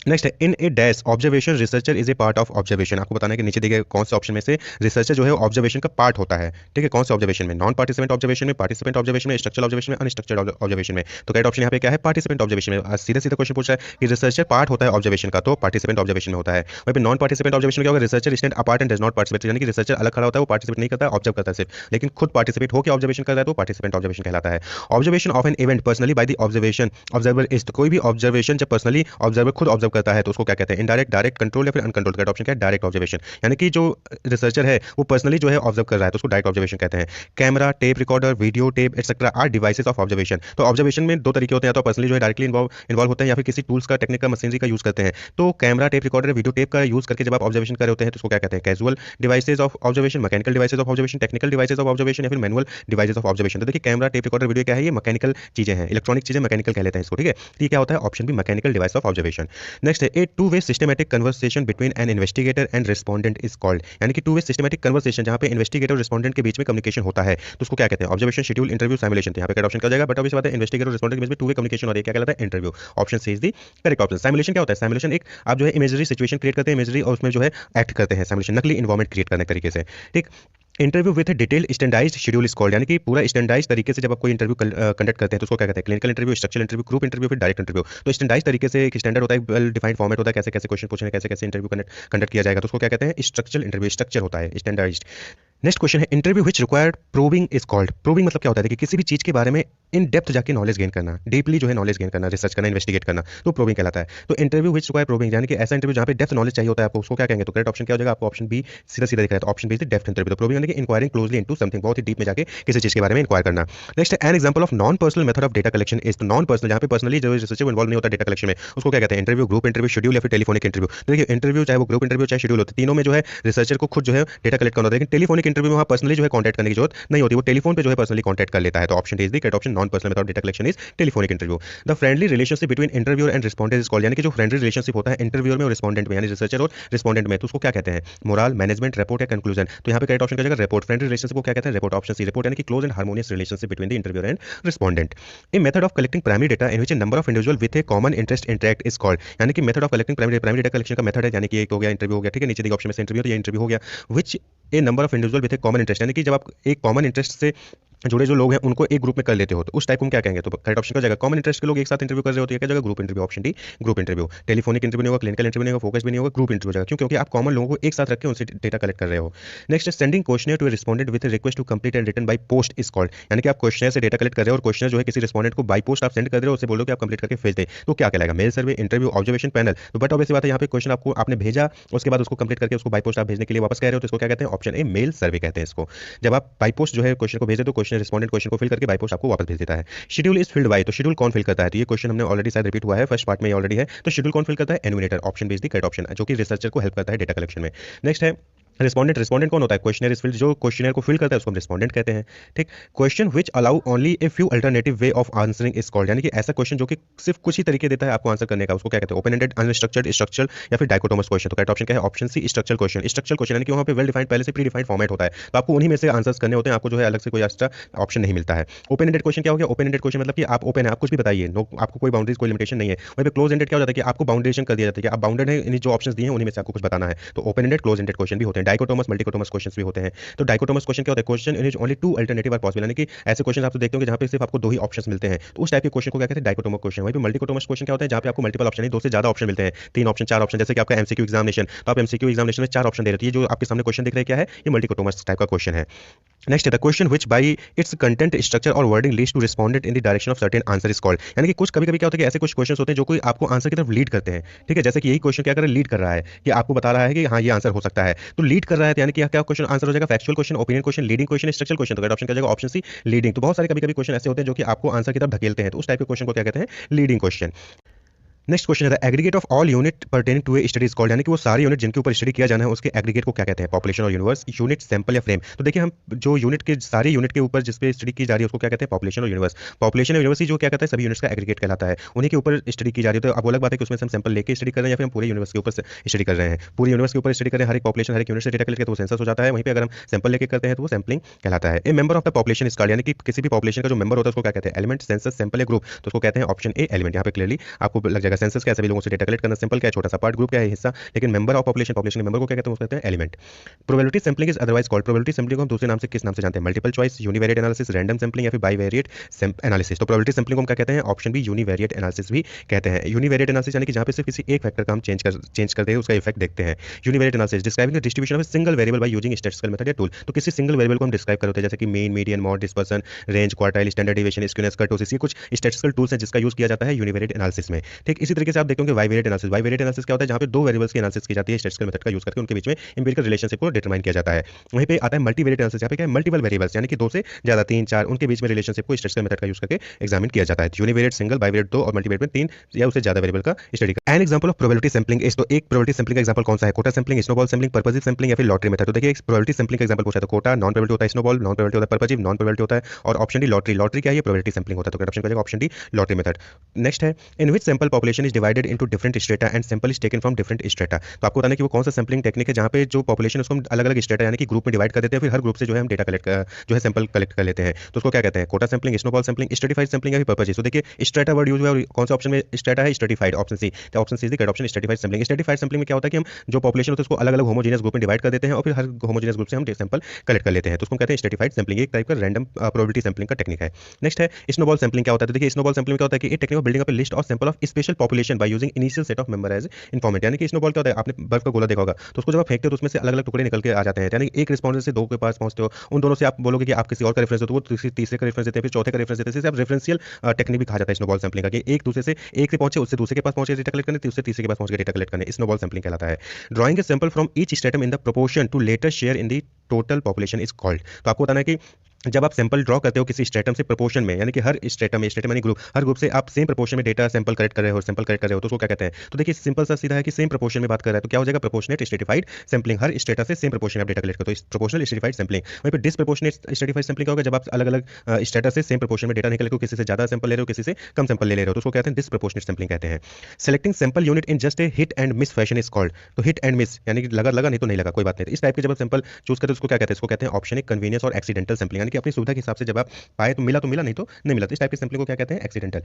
नेक्स्ट है in a dash observation researcher is a part of observation, आपको बताना है कि नीचे दिए गए कौन से ऑप्शन में से रिसर्चर जो है ऑब्जर्वेशन का पार्ट होता है, ठीक है, कौन से ऑब्जर्वेशन में, नॉन पार्टिसिपेंट ऑब्जर्वेशन में, पार्टिसिपेंट ऑब्जर्वेशन में, स्ट्रक्चरल ऑब्जर्वेशन में, अनस्ट्रक्चर्ड ऑब्जर्वेशन में। तो करेक्ट ऑप्शन यहाँ पे क्या है, पार्टिसिपेंट ऑब्जर्वेशन में। सीधा सीधा क्वेश्चन पूछा है कि रिसर्चर पार्ट होता है ऑब्जर्वेशन का, तो पार्टिसिपेंट ऑब्जर्वेशन में होता है। वहीं पे नॉन पार्टिसिपेंट ऑब्जर्वेशन क्या होगा, researcher stand apart and does not participate, यानी कि रिसर्चर अलग खड़ा होता है, वो पार्टिसिपेट नहीं करता है, ऑब्जर्व करता है सिर्फ, लेकिन खुद पार्टिसिपेट होकर ऑब्जर्वेशन करता है तो पार्टिसिपेंट ऑब्जर्वेशन कहलाता है। Observation of an event personally by the observation observer is, कोई भी ऑब्जर्वेशन जब पर्सनली ऑब्जर्वर खुद ऑब्जर्व करता है तो उसको क्या कहते हैं, इनडायरेक्ट, डायरेक्ट, कंट्रोल या फिर अनकंट्रोल्ड। करेक्ट ऑप्शन क्या है, डायरेक्ट ऑब्जर्वेशन, यानी कि जो रिसर्चर है वो पर्सनली जो है ऑब्जर्व कर रहा है तो उसको डायरेक्ट ऑब्जर्वेशन कहते हैं। Camera, tape recorder, video tape etcetera are devices of observation, तो ऑब्जर्वेशन में दो तरीके होते हैं, या तो पर्सनली जो है डायरेक्टली इन्वॉल्व होते हैं या फिर किसी टूल्स का, टेक्निक का, मशीनरी का यूज करते हैं। तो camera, tape recorder, video tape का यूज करके जब आप ऑब्जर्वेशन कर रहे होते हैं तो उसको क्या कहते हैं, casual devices of observation, mechanical devices of observation, technical devices of observation या फिर मैनुअल डिवाइसेस ऑफ ऑब्जर्वेशन। तो देखिए कैमरा, टेप रिकॉर्डर, वीडियो क्या है, ये मैकेनिकल चीजें हैं, इलेक्ट्रॉनिक चीजें, मैकेनिकल कह लेते हैं इसको, ठीक है। तो ये क्या होता है, option B mechanical device of observation. Next है a two way systematic conversation between an investigator and respondent is called, यानी कि टू वे सिस्टमैटिक कन्वर्सेशन जहां पे इन्वेस्टिगेटर और रिस्पोंडेंट के बीच में कम्युनिकेशन होता है तो उसको क्या कहते हैं, ऑब्जर्वेशन, शेड्यूल, इंटरव्यू, सिमुलेशन। तो यहाँ पे करेक्ट ऑप्शन क्या हो जाएगा, बट ऑब्वियस बात है इन्वेस्टिगेटर और रिस्पोंडेंट के बीच में टू वे कम्युनिकेशन हो रही है, क्या कहलाता है, interview. Option C is the correct option. Simulation क्या होता है, सिमुलेशन एक आप जो है इमेजरी सिचुएशन क्रिएट करते हैं, इमेजरी, और उसमें जो है एक्ट करते हैं, सिमुलेशन नकली इन्वायरमेंट क्रिएट करने के तरीके से, ठीक। Interview with detail standardised schedule is called, यानी कि पूरा स्टैंडर्डाइज तरीके से जब आप कोई इंटरव्यू कंडक्ट करते हैं तो उसको क्या कहते हैं, clinical interview, structural interview, group interview, फिर डायरेक्ट इंटरव्यू। तो स्टैंडर्डाइज तरीके से एक स्टैंडर्ड होता है, वेल डिफाइंड फॉर्मेट होता है, कैसे कैसे क्वेश्चन पूछने, कैसे कैसे इंटरव्यू कंडक्ट किया जाएगा, तो उसको क्या कहते हैं, स्ट्रक्चरल इंटरव्यू, स्ट्रक्चर होता है, स्टैंडर्डाइज्ड। नेक्स्ट क्वेश्चन है interview which required proving is called, proving मतलब क्या होता है कि किसी भी चीज के बारे में इन डेप्थ जाके नॉलेज गेन करना, डीपली जो है नॉलेज गेन करना, रिसर्च करना, इन्वेस्टिगेट करना, तो प्रूविंग कहलाता है। तो इंटरव्यू व्हिच रिक्वायर प्रूविंग, यानी कि ऐसा इंटरव्यू जहां पे डेप्थ नॉलेज चाहिए होता है आपको, उसको क्या कहेंगे, तो करेक्ट ऑप्शन क्या हो जाएगा, आपको ऑप्शन बी सीधा सीधा दिख रहा है, तो option B is depth interview. तो प्रूविंग यानी कि इंक्वायरिंग क्लोजली इनटू समथिंग, बहुत ही डीप में जाके किसी चीज के बारे में इंक्वायर करना। नेक्स्ट है N example of non personal method of data collection is, तो नॉन पर्सनल जहां पे पर्सनली जो रिसर्चर इन्वॉल्व नहीं होता डेटा कलेक्शन में, उसको क्या कहते हैं, इंटरव्यू, ग्रुप इंटरव्यू, शेड्यूल या फिर टेलीफोनिक इंटरव्यू। देखिए इंटरव्यू चाहे वो ग्रुप इंटरव्यू चाहे शेड्यूल होते, तीनों में जो है रिसर्चर को खुद जो है डेटा कलेक्ट करना होता है, लेकिन टेलीफोनिक इंटरव्यू में वहाँ पर्सनली जो है कॉन्टैक्ट करने की जरूरत नहीं होती, वो टेलीफोन पे जो है पर्सनली कॉन्टैक्ट कर लेता है। तो option D is the correct option, non personal method data collection is telephonic interview. The friendly relationship between interviewer and respondent is called, यानी कि जो फ्रेंडली रिलेशनशिप होता है इंटरव्यूअर में और रिस्पोंडेंट में, यानी रिसर्चर और रिस्पोंडेंट में, तो उसको क्या कहते हैं? मोरल, मैनेजमेंट, रिपोर्ट या कंक्लूजन। तो यहाँ पे करेक्ट ऑप्शन का जाएगा रिपोर्ट। फ्रेंडली रिलेशनशिप को क्या कहते हैं? रिपोर्ट। ऑप्शन सी रिपोर्ट, यानी कि close and harmonious relationship between the interviewer and respondent. A method of collecting primary data in which a number of individual with a common interest interact is called, यानी कि method of collecting primary data collection का method है, यानी कि एक हो गया interview हो गया, ठीक है, नीचे दिए ऑप्शन में से इंटरव्यू, तो ये इंटरव्यू हो गया। Which a number of individual with a common interest, यानी कि जब आप एक कॉमन इंटरेस्ट से जुड़े जो लोग हैं उनको एक ग्रुप में कर लेते हो, तो उस टाइप को हम क्या कहेंगे? तो करेक्ट ऑप्शन का जाएगा कॉमन इंटरेस्ट के लोग एक साथ इंटरव्यू कर रहे होते हैं, क्या जाएगा? Group interview. Option D group interview. Telephonic interview नहीं होगा, क्लिनिकल इंटरव्यू नहीं होगा, फोकस भी नहीं होगा, ग्रुप इंटरव्यू जाएगा। क्यों? क्योंकि आप कॉमन लोगों को एक साथ रख के उनसे डेटा कलेक्ट कर रहे हो। Next, sending question to respondent with request to complete and return by post is called, यानी कि आप क्वेश्चन से डेटा कलेक्ट कर रहे हो और क्वेश्चन जो है किसी रिस्पोंडेंट को बाय पोस्ट आप सेंड कर रहे हो, उससे बोलो कि आप कंप्लीट करके भेज दे, तो क्या कहलाएगा? मेल सर्वे, इंटरव्यू, ऑब्जर्वेशन पैनल। तो बट ऑब्वियसली बात है, यहाँ पे क्वेश्चन आपको आपने भेजा, उसके बाद उसको कंप्लीट करके उसको बाय पोस्ट आप भेजने के लिए वापस कह रहे हो, तो इसको क्या कहते हैं? ऑप्शन ए मेल सर्वे कहते हैं इसको। जब आप बाय पोस्ट जो है क्वेश्चन को भेजे तो क्वेश्चन रिस्पोंडेंट क्वेश्चन को फिल करके बाय पोस्ट आपको वापस भेज देता है। शेड्यूल इज फिल्ड बाय, तो शेड्यूल कौन फिल करता है? तो ये क्वेश्चन हमने ऑलरेडी शायद रिपीट हुआ है, फर्स्ट पार्ट में ये ऑलरेडी है। तो शेड्यूल कौन फिल करता है? Enumerator. Option B is the correct option, जो कि रिसर्चर को हेल्प करता है डेटा कलेक्शन में। नेक्स्ट है रिस्पोंडेंट। रिस्पोंडेंट कौन होता है? क्वेश्चनर इज फिल्ड, जो क्वेश्चनर को फिल करता है उसको हम रिस्पोंडेंट कहते हैं, ठीक। Question which allow only a few alternative way of answering is called, यानी कि ऐसा क्वेश्चन जो कि सिर्फ कुछ ही तरीके देता है आपको आंसर करने का, उसको क्या कहते हैं? ओपन एंडेड, अनस्ट्रक्चर्ड, स्ट्रक्चरल या फिर डायकोटोमस क्वेश्चन। तो करेक्ट ऑप्शन क्या है? Option C structural question. Structural question यानी कि वहां पे वेल डिफाइंड पहले से प्री डिफाइंड फॉर्मेट होता है, तो आपको उन्हीं में से आंसर्स करने होते हैं, आपको जो है अलग से कोई एक्स्ट्रा ऑप्शन नहीं मिलता है। ओपन एंडेड क्वेश्चन क्या हो गया? ओपन एंडेड क्वेश्चन मतलब कि आप ओपन है, आप कुछ भी बताइए, नो आपको कोई बाउंड्रीज कोई लिमिटेशन नहीं है। वहीं पे क्लोज एंडेड क्या हो जाता है कि आपको बाउंडेशन कर दिया जाता है कि आप बाउंडेड है, इन जो ऑप्शंस दिए हैं उन्हीं में से आपको कुछ बताना है। तो open ended, close ended question भी होते हैं। डायकोटोमस, मल्टीकोटोमस क्वेश्चंस भी होते हैं। तो डायकोटोमस क्वेश्चन क्या होता है? Question in only two alternative are possible, यानी कि ऐसे क्वेश्चन आप तो देखते होंगे जहां पे सिर्फ आपको दो ही ऑप्शंस मिलते हैं, तो उस टाइप के क्वेश्चन को क्या कहते हैं? डायकोटोमस क्वेश्चन। वहीं पे मल्टीकोटोमस क्वेश्चन क्या होता है? जहां पे आपको मल्टीपल ऑप्शन नहीं, दो से ज्यादा ऑप्शन मिलते हैं, 3 ऑप्शन 4 ऑप्शन, जैसे कि आपका एमसीक्यू एग्जामिनेशन, तो आप एमसीक्यू एग्जामिनेशन में 4 ऑप्शन दे रहे हैं, ये जो आपके सामने क्वेश्चन दिख रहा है क्या है? ये मल्टीकोटोमस टाइप का क्वेश्चन है। नेक्स्ट है the question which by its content, structure और wording leads to respondent in the direction of certain answer is called, यानी कि कुछ कभी-कभी क्या होता है कि ऐसे कुछ क्वेश्चंस होते हैं जो कोई आपको आंसर की तरफ लीड करते हैं, ठीक है। जैसे कि यही क्वेश्चन क्या कर रहा है? लीड कर रहा है कि आपको बता रहा है कि हाँ ये आंसर हो सकता है, तो लीड कर रहा है, यानी कि क्या क्वेश्चन आंसर हो जाएगा? Factual question, opinion question, leading question, structural question. तो करेक्ट ऑप्शन क्या जाएगा? Option C leading. तो बहुत सारे कभी-कभी क्वेश्चन ऐसे होते हैं जो कि आपको आंसर की तरफ ढकेलते हैं, तो उस टाइप के क्वेश्चन को क्या कहते हैं? Leading question. नेक्स्ट क्वेश्चन है aggregate of all unit pertaining to a study is called, यानी कि वो सारे यूनिट जिनके ऊपर स्टडी किया जाना है उसके एग्रीगेट को क्या कहते हैं? पॉपुलेशन और यूनिवर्स, यूनिट, सैंपल या फ्रेम। तो देखिए हम जो यूनिट के सारे यूनिट के ऊपर जिस पे स्टडी की जा रही है उसको क्या कहते हैं? पॉपुलेशन और यूनिवर्स। पॉपुलेशन और यूनिवर्स ही जो क्या कहता है? सभी यूनिट्स का एग्रीगेट कहलाता है, उन्हीं के ऊपर स्टडी की जा रही है। तो अब अलग बात है कि उसमें से हम सैंपल लेके स्टडी कर रहे हैं या फिर हम पूरे यूनिवर्स के ऊपर स्टडी कर रहे हैं। पूरे यूनिवर्स के ऊपर स्टडी कर रहे हैं, हर एक पॉपुलेशन हर एक यूनिट से डेटा कलेक्ट करके तो सेंसस हो जाता है। वहीं पे अगर हम सैंपल लेके करते हैं तो वो सैंपलिंग कहलाता है। ए member of the population is called, यानी कि किसी भी पॉपुलेशन का जो मेंबर होता है उसको क्या कहते हैं? एलिमेंट, सेंसस, सैंपल या ग्रुप। तो उसको कहते हैं ऑप्शन ए एलिमेंट। यहाँ पे क्लियरली आपको लग जाएगा सेंसस क्या है? सभी लोगों से डेटा कलेक्ट करना, सैंपल क्या है? छोटा सा पार्ट, ग्रुप क्या है? हिस्सा। लेकिन मेंबर ऑफ पॉपुलेशन, पॉपुलेशन के मेंबर को क्या कहते हैं? उसको कहते हैं element. Probability sampling is otherwise called, probability sampling को हम दूसरे नाम से किस नाम से जानते हैं? Multiple choice, univariate analysis, random sampling या फिर बाईवेरिएट एनालिसिस। तो प्रोबेबिलिटी सैंपलिंग को हम क्या कहते हैं? ऑप्शन बी यूनिवेरिएट एनालिसिस भी कहते हैं। यूनिवेरिएट एनालिसिस यानी कि जहां पे सिर्फ किसी एक फैक्टर का हम चेंज करते हैं उसका इफेक्ट देखते हैं। Univariate analysis describing the distribution of a single variable by using statistical method या टूल। तो किसी सिंगल वेरिएबल को हम डिस्क्राइब करते हैं, जैसे कि mean, median, mod, dispersion, range, quartile, standard deviation, skewness, kurtosis, ये कुछ स्टैटिस्टिकल टूल्स हैं जिसका यूज किया जाता है यूनिवेरिएट एनालिसिस में, ठीक। इसी तरीके से आप देखते होंगे बाईवेरिएट एनालिसिस। बाईवेरिएट एनालिसिस क्या होता है? जहां पे दो वेरिएबल्स की एनालिसिस की जाती है स्टैटिस्टिकल मेथड का यूज करके, उनके बीच में एम्पिरिकल रिलेशनशिप को डिटरमाइन किया जाता है। वहीं पे आता है मल्टीवेरिएट एनालिसिस, यहाँ पे क्या है? मल्टीपल वेरिएबल्स, यानी कि दो से ज्यादा, 3 4 उनके बीच में रिलेशनशिप को स्टैटिस्टिकल मेथड का यूज करके एग्जामिन किया जाता है। यूनिवेरिएट सिंगल, बाईवेरिएट 2 और मल्टीवेरिएट में 3 या उससे ज्यादा वेरिएबल का स्टडी का। An example of probability sampling is, तो एक प्रोबेबिलिटी सैंपलिंग का एग्जांपल कौन सा है? Quota sampling, snowball sampling, purposive sampling या फिर लॉटरी मेथड। तो देखिए एक प्रोबेबिलिटी सैंपलिंग का एग्जांपल पूछा तो कोटा नॉन प्रोबेबिलिटी होता है, स्नोबॉल नॉन प्रोबेबिलिटी होता है, पर्पसिव नॉन प्रोबेबिलिटी होता है, और ऑप्शन डी लॉटरी। लॉटरी क्या है? ये प्रोबेबिलिटी सैंपलिंग होता है। तो करेक्ट ऑप्शन क्या हो जाएगा? Option D lottery method. Next है in which sample population is divided into different strata and sample is taken from different strata. तो आपको बताना है कि वो कौन सा सैंपलिंग टेक्निक है जहां पे जो पॉपुलेशन उसको हम अलग अलग स्ट्रेटा यानी कि ग्रुप में डिवाइड कर देते हैं, फिर हर ग्रुप से जो है हम डेटा कलेक्ट जो है सैंपल कलेक्ट कर लेते हैं। तो उसको क्या कहते हैं? Quota sampling, snowball sampling, stratified sampling या फिर पर्पसिव। तो देखिए स्ट्रेटा वर्ड यूज हुआ है और कौन सा ऑप्शन में स्ट्रेटा है? Stratified, option C. तो option C is the correct option, stratified sampling. Stratified sampling में क्या होता है कि हम जो पॉपुलेशन होता है उसको अलग अलग होमोजेनियस ग्रुप में डिवाइड कर देते हैं और फिर हर होमोजेनियस ग्रुप से हम सैंपल कलेक्ट कर लेते हैं, तो उसको कहते हैं स्ट्रेटिफाइड सैंपलिंग। एक टाइप का रैंडम प्रोबेबिलिटी सैंपलिंग का टेक्निक है। नेक्स्ट है स्नोबॉल सैंपलिंग। क्या होता है? तो देखिए स्नोबॉल सैंपलिंग क्या होता है कि एक technique of building up a list of sample of special population by using initial set of member as informant. यानी कि स्नोबॉल क्या होता है? आपने बर्फ का गोला देखा होगा, तो उसको जब आप फेंकते हो तो उसमें से अलग अलग टुकड़े निकल के आ जाते हैं, यानी एक रिस्पॉन्डेंट से दो के पास पहुंचते हो, उन दोनों से आप बोलोगे कि आप किसी और का रेफरेंस हो तो वो तीसरे का रेफरेंस देते हैं, फिर चौथे का रेफरेंस देते हैं। इसे आप रेफरेंशियल टेक्निक भी कहा जाता है स्नोबॉल सैंपलिंग का, कि एक दूसरे से एक से पहुंचे उससे दूसरे के पास पहुंचे डेटा कलेक्ट करने, उससे तीसरे के पास पहुंच के डेटा कलेक्ट करने, स्नोबॉल सैंपलिंग कहलाता है। Drawing a sample from each stratum in the proportion to latter share in the total population is called. तो आपको बताना है कि जब आप सैंपल ड्रॉ करते हो किसी स्ट्रेटम से प्रोपोर्शन में, यानी कि हर स्ट्रेटम यानी ग्रुप, हर ग्रुप से आप सेम प्रोपोर्शन में डेटा सैंपल कलेक्ट कर रहे हो, तो उसको क्या कहते हैं? तो देखिए सिंपल सा सीधा है कि सेम प्रोपोर्शन में बात कर रहा है, तो क्या हो जाएगा? Proportionate stratified sampling. हर स्ट्रेटा से सेम प्रोपोर्शन में आप डेटा कलेक्ट करते हो, तो प्रोपोर्शनल स्ट्रेटिफाइड सैंपलिंग। वहीं पे डिसप्रोपोर्शनेट स्ट्रेटिफाइड सैंपलिंग क्या होगा? जब आप अलग अलग स्ट्रेटा से सेम प्रोपोर्शन में डेटा नहीं कलेक्ट हो, किसी से ज्यादा सैंपल ले रहे हो, किसी से कम सैंपल ले रहे हो, तो उसको कहते हैं डिसप्रोपोर्शनेट सैंपलिंग कहते हैं। Selecting sample unit in just a hit and miss fashion is called. तो हिट एंड मिस यानी कि लगा लगा नहीं तो नहीं लगा, कोई बात नहीं। तो इस टाइप के जब आप सैंपल चूज करते हो उसको क्या कहते हैं? इसको कहते हैं ऑप्शनिक, कन्वीनियंस और एक्सीडेंटल सैंपलिंग, यानी कि अपनी सुविधा के हिसाब से जब आप पाए तो मिला नहीं तो नहीं मिला, तो इस टाइप की सैंपलिंग को क्या कहते हैं? एक्सीडेंटल।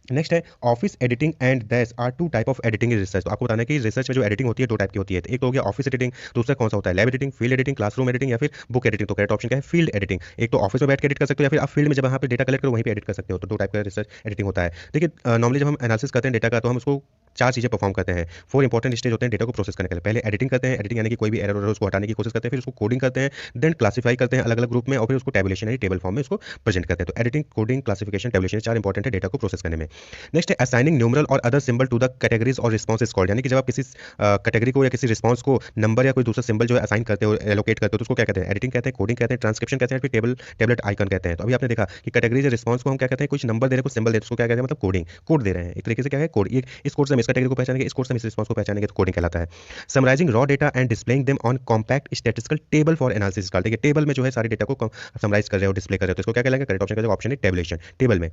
नेक्स्ट है office editing and that's are two type of editing in research. तो आपको बताना है कि रिसर्च में जो एडिटिंग होती है दो टाइप की होती है। एक तो हो गया ऑफिस एडिटिंग, दूसरा कौन सा होता है? Lab editing, field editing, classroom editing या फिर बुक एडिटिंग। तो करेक्ट ऑप्शन क्या है? Field editing. एक तो ऑफिस में बैठ के एडिट कर सकते हो या फिर आप फील्ड में जब वहाँ पे डेटा कलेक्ट करो वहीं पे एडिट कर सकते हो, तो दो टाइप का रिसर्च एडिटिंग होता है। देखिए नॉर्मली जब हम एनालिसिस करते हैं डेटा का तो हम उसको चार चीजें परफॉर्म करते हैं। फोर इंपॉर्टेंट स्टेज होते हैं डेटा को प्रोसेस करने के लिए। पहले एडिटिंग करते हैं, एडिटिंग यानी कि कोई भी एरर है उसको हटाने की कोशिश करते हैं, फिर उसको कोडिंग करते हैं, देन क्लासीफाई करते हैं अलग अलग ग्रुप में, और फिर उसको टेबुलेशन यानी टेबल फॉर्म में उसको प्रेजेंट करते हैं। तो एडिटिंग, कोडिंग, क्लासिफिकेशन, टेबुलेशन, चार इंपॉर्टेंट है डेटा को प्रोसेस करने में। नेक्स्ट है असाइनिंग न्यूमरल और other symbol to the categories और रिस्पॉन्स कॉल्ड, यानी कि जब आप किसी कैटेगरी को या किसी रिस्पॉन्स को नंबर या कोई दूसरा सिंबल जो है असाइन करते हो, एलोकेट करते हो, तो उसको क्या कहते हैं? एडिटिंग कहते हैं, कोडिंग कहते हैं, ट्रांसक्रिप्शन कहते हैं, फिर टेबलेट आइकन कहते हैं। तो अभी आपने देखा कि कैटेगरीज या रिस्पॉन्स को हम क्या कहते हैं? कुछ नंबर दे रहे हैं, कुछ सिंबल दे रहे हैं, उसको क्या कहते हैं? मतलब कोडिंग, कोड दे रहे हैं एक तरीके से। क्या है? कोड। ये इस कोड से हम इस कैटेगरी को पहचानेंगे, इस कोड से हम इस रिस्पॉन्स को पहचानेंगे, तो कोडिंग कहलाता है। Summarising raw data and displaying them on compact statistical table for analysis called. देखिए टेबल में जो है सारे डेटा को समराइज कर रहे हो, डिस्प्ले कर रहे हो, तो इसको क्या कहलाएगा? करेक्ट ऑप्शन का ऑप्शन है टेबुलेशन, टेबल में।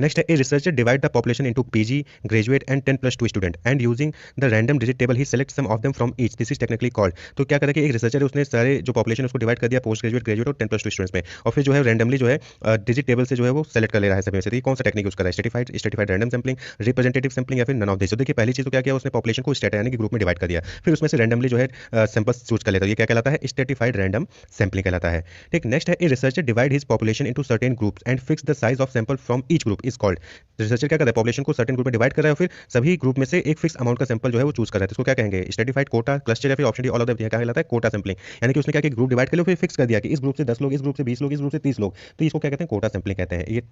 नेक्स्ट है a researcher divide the population into PG, graduate and 10+2 student and using the random digit table he select some of them from each, this is technically called. तो क्या करेगा कि एक researcher है उसने सारे जो पॉपुलेशन उसको डिवाइड कर दिया पोस्ट ग्रेजुएट, ग्रेजुएट और 10+2 स्टूडेंट्स में, और फिर जो है रैंडमली जो है डिजिट टेबल से जो है वो सेलेक्ट कर ले रहा है सभी में से। तो ये कौन सा टेक्निक यूज कर रहा है? Stratified random sampling, representative sampling या फिर नन ऑफ दिस। तो देखिए पहली चीज तो क्या किया उसने? पॉपुलेशन को स्टेटा यानी कि ग्रुप में डिवाइड कर दिया, फिर उसमें से रैंडमली जो है सैंपल्स चूज कर लेता है, ये क्या कहलाता है? स्ट्रेटिफाइड रैंडम सैंपलिंग कहलाता है। ठीक। नेक्स्ट है a researcher divide his population into certain groups and fix the size of sample from each group is called. Researcher क्या करता है? पॉपुलेशन को सर्टेन ग्रुप में डिवाइड कर रहा है और फिर सभी ग्रुप में से एक फिक्स अमाउंट का सैंपल जो है वो चूज कर रहा है, तो इसको क्या कहेंगे? स्ट्रेटिफाइड कोटा, क्लस्टर या फिर option D all of the क्या कहलाता है? Quota sampling. यानी कि उसने क्या किया? ग्रुप डिवाइड कर लिया, फिर फिक्स कर दिया कि इस ग्रुप से 10 लोग, इस ग्रुप से 20 लोग, इस ग्रुप से 30 लोग, तो इसको क्या कहते हैं? कोटा सैंपलिंग कहते हैं ये।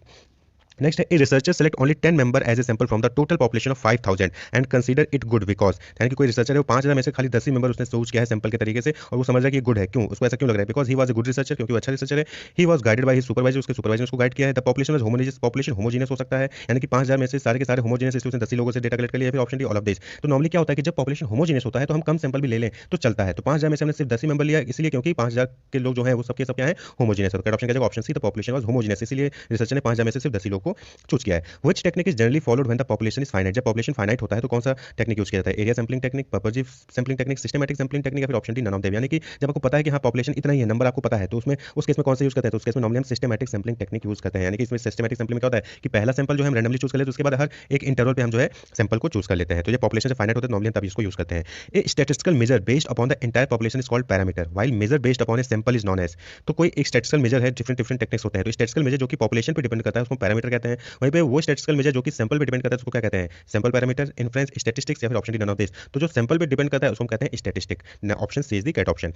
नेक्स्ट है a researcher select only 10 member as a sample from the total population of 5000 and consider it good because, यानी कि कोई रिसर्चर है वो 5000 में से खाली 10 ही मेंबर उसने चूज किया है सैंपल के तरीके से और वो समझ रहा है कि गुड है। क्यों? उसको ऐसा क्यों लग रहा है? Because he was a good researcher, क्योंकि वो अच्छा रिसर्चर है। He was guided by his supervisor, उसके सुपरवाइजर ने उसको गाइड किया है। The population was homogeneous, population homogeneous हो सकता है, यानी कि 5000 में से सारे के सारे होमोजेनियस, इसलिए उसने 10 लोगों से डेटा कलेक्ट कर लिया, फिर option D all of this. तो नॉर्मली क्या होता है कि जब पॉपुलेशन होमोजेनियस होता है तो हम कम सैंपल भी ले लें तो चलता है। तो 5000 में से हमने सिर्फ 10 ही मेंबर लिया, इसलिए क्योंकि 5000 के लोग जो है वो सबके सब क्या है? होमोजेनियस है। तो ऑप्शन क्या है? Option C, the population was homogeneous, इसलिए रिसर्चर ने 5000 में से सिर्फ 10 ही लोग को चूज किया है। Which technique is generally followed when the population is finite. जब पॉपुलेशन फाइनाइट होता है तो कौन सा टेक्निक यूज किया जाता है? Area sampling technique, purposive sampling technique, systematic sampling technique या फिर option D none of them. यानी कि जब आपको पता है कि हाँ पॉपुलेशन इतना ही है, नंबर आपको पता है, तो उसमें उस केस में कौन सा यूज करते हैं? तो उस केस में नॉर्मली हम सिस्टमैटिक सैंपलिंग टेक्निक यूज करते हैं। यानी कि इसमें सिस्टमैटिक सैंपलिंग में क्या होता है कि पहला सैंपल जो है हम रैंडमली चूज कर लेते हैं, उसके बाद हर एक इंटरवल पे हम जो है सैंपल को चूज कर लेते हैं। तो ये पॉपुलेशन से फाइनाइट होता है नॉर्मली तब इसको यूज करते हैं। A statistical measure based upon the entire population is called parameter, while measure based upon a sample is known as. तो कोई एक स्टैटिस्टिकल मेजर है, डिफरेंट डिफरेंट टेक्निक्स होते हैं, तो स्टैटिस्टिकल मेजर जो कि पॉपुलेशन पे डिपेंड करता है उसको पैरामीटर कहते हैं। वहीं पे वो स्टैटिस्टिकल मेजर जो कि सैंपल पे डिपेंड करता है उसको क्या कहते हैं? सैंपल पैरामीटर, इन्फ्लुएंस, स्टैटिस्टिक्स या फिर option D none of this. तो जो सैंपल पे डिपेंड करता है उसको हम कहते हैं statistic. Option C is the correct option.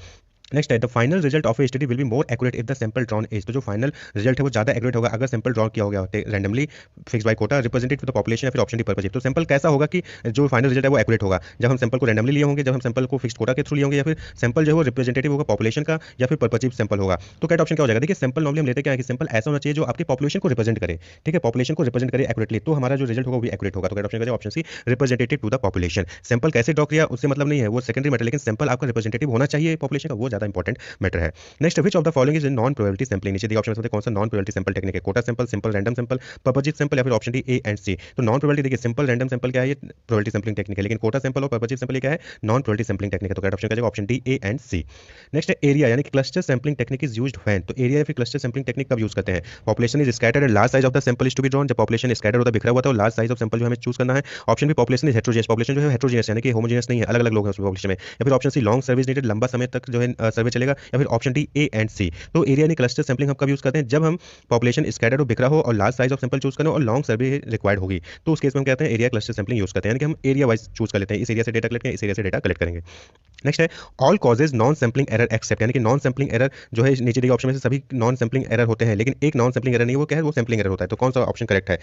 Next है the final result of a study will be more accurate if the sample drawn is. तो जो फाइनल रिजल्ट है वो ज्यादा एक्यूरेट होगा अगर सैंपल ड्रॉ किया हो गया randomly, fix by quota, representative the population या फिर ऑप्शन डी पर्पज। तो सैंपल कैसा होगा कि जो फाइनल रिजल्ट है वो एक्यूरेट होगा? जब हम सैंपल को रैंडमली लिए होंगे, जब हम सैंपल को फिक्स कोटा के थ्रू लिए होंगे, या फिर सैंपल जो है वो रिप्रेजेंटेटिव होगा पॉपुलेशन का या फिर पर्पजिव सैंपल होगा। तो करेक्ट ऑप्शन क्या हो जाएगा? देखिए सैंपल नॉर्मली हम लेते क्या है कि सैंपल ऐसा होना चाहिए जो आपकी पॉपुलेशन को रिप्रेजेंट करे। ठीक है, पॉपुलेशन को रिप्रेजेंट करे एक्यूरेटली, तो हमारा जो रिजल्ट होगा वो भी एक्यूरेट होगा। तो करेक्ट ऑप्शन क्या है? Option C, representative to the population. Sample कैसे ड्रॉ किया उससे मतलब नहीं है, वो सेकेंडरी मैटर, लेकिन सैंपल आपका रिप्रेजेंटेटिव होना चाहिए पॉपुलेशन का, वो ज्यादा इंपॉर्टेंट मैटर है। Next, which of the following is non probability sampling. नीचे दिए ऑप्शन में कौन सा नॉन प्रोबेबिलिटी सैंपल टेक्निक है? Quota sample, simple random sample, purposive sample या फिर option D A and C. तो नॉन प्रोबेबिलिटी देखिए सिंपल रैंडम सैंपल क्या है? ये प्रोबेबिलिटी सैंपलिंग टेक्निक है, लेकिन कोटा सैंपल और पर्पजिव सैंपल क्या है? नॉन प्रोबेबिलिटी सैंपलिंग टेक्निक है। तो करेक्ट ऑप्शन क्या है? Option D A and C. Next है एरिया, यानी कि cluster sampling technique is used when. तो एरिया या फिर क्लस्टर सैंपलिंग टेक्निक कब यूज करते हैं? Population is scattered and large size of the sample is to be drawn. जब पॉपुलेशन स्कैटर्ड होता है, बिखरा हुआ था, और लार्ज साइज ऑफ सैंपल जो हमें चूज करना है। Option B population is heterogeneous, population जो है हेटेरोजेनियस यानी कि होमोजेनियस नहीं है, अलग अलग लोग हैं उस पॉपुलेशन में। या फिर option C long service needed, लंबा समय तक जो है सर्वे चलेगा। या फिर option D A and C. तो एरिया यानी क्लस्टर सैंपलिंग हम कब यूज करते हैं? जब हम पॉपुलेशन स्कैटर्ड हो, बिखरा हो, और large size of sample choose करें और लॉन्ग सर्वे रिक्वायर्ड होगी, तो उस केस में हम कहते हैं एरिया क्लस्टर सैंपलिंग यूज करते हैं, यानी कि हम एरिया वाइज चूज कर लेते हैं, इस एरिया से डेटा कलेक्ट करेंगे, इस एरिया से डेटा कलेक्ट करेंगे। नेक्स्ट है all causes non sampling error except, यानी कि नॉन सैंपलिंग एरर जो है नीचे दिए ऑप्शन में से सभी नॉन सैंपलिंग एरर होते हैं, लेकिन एक नॉन सैंपलिंग एरर नहीं, वो क्या है? वो सैंपलिंग एरर होता है। तो कौन सा ऑप्शन करेक्ट है?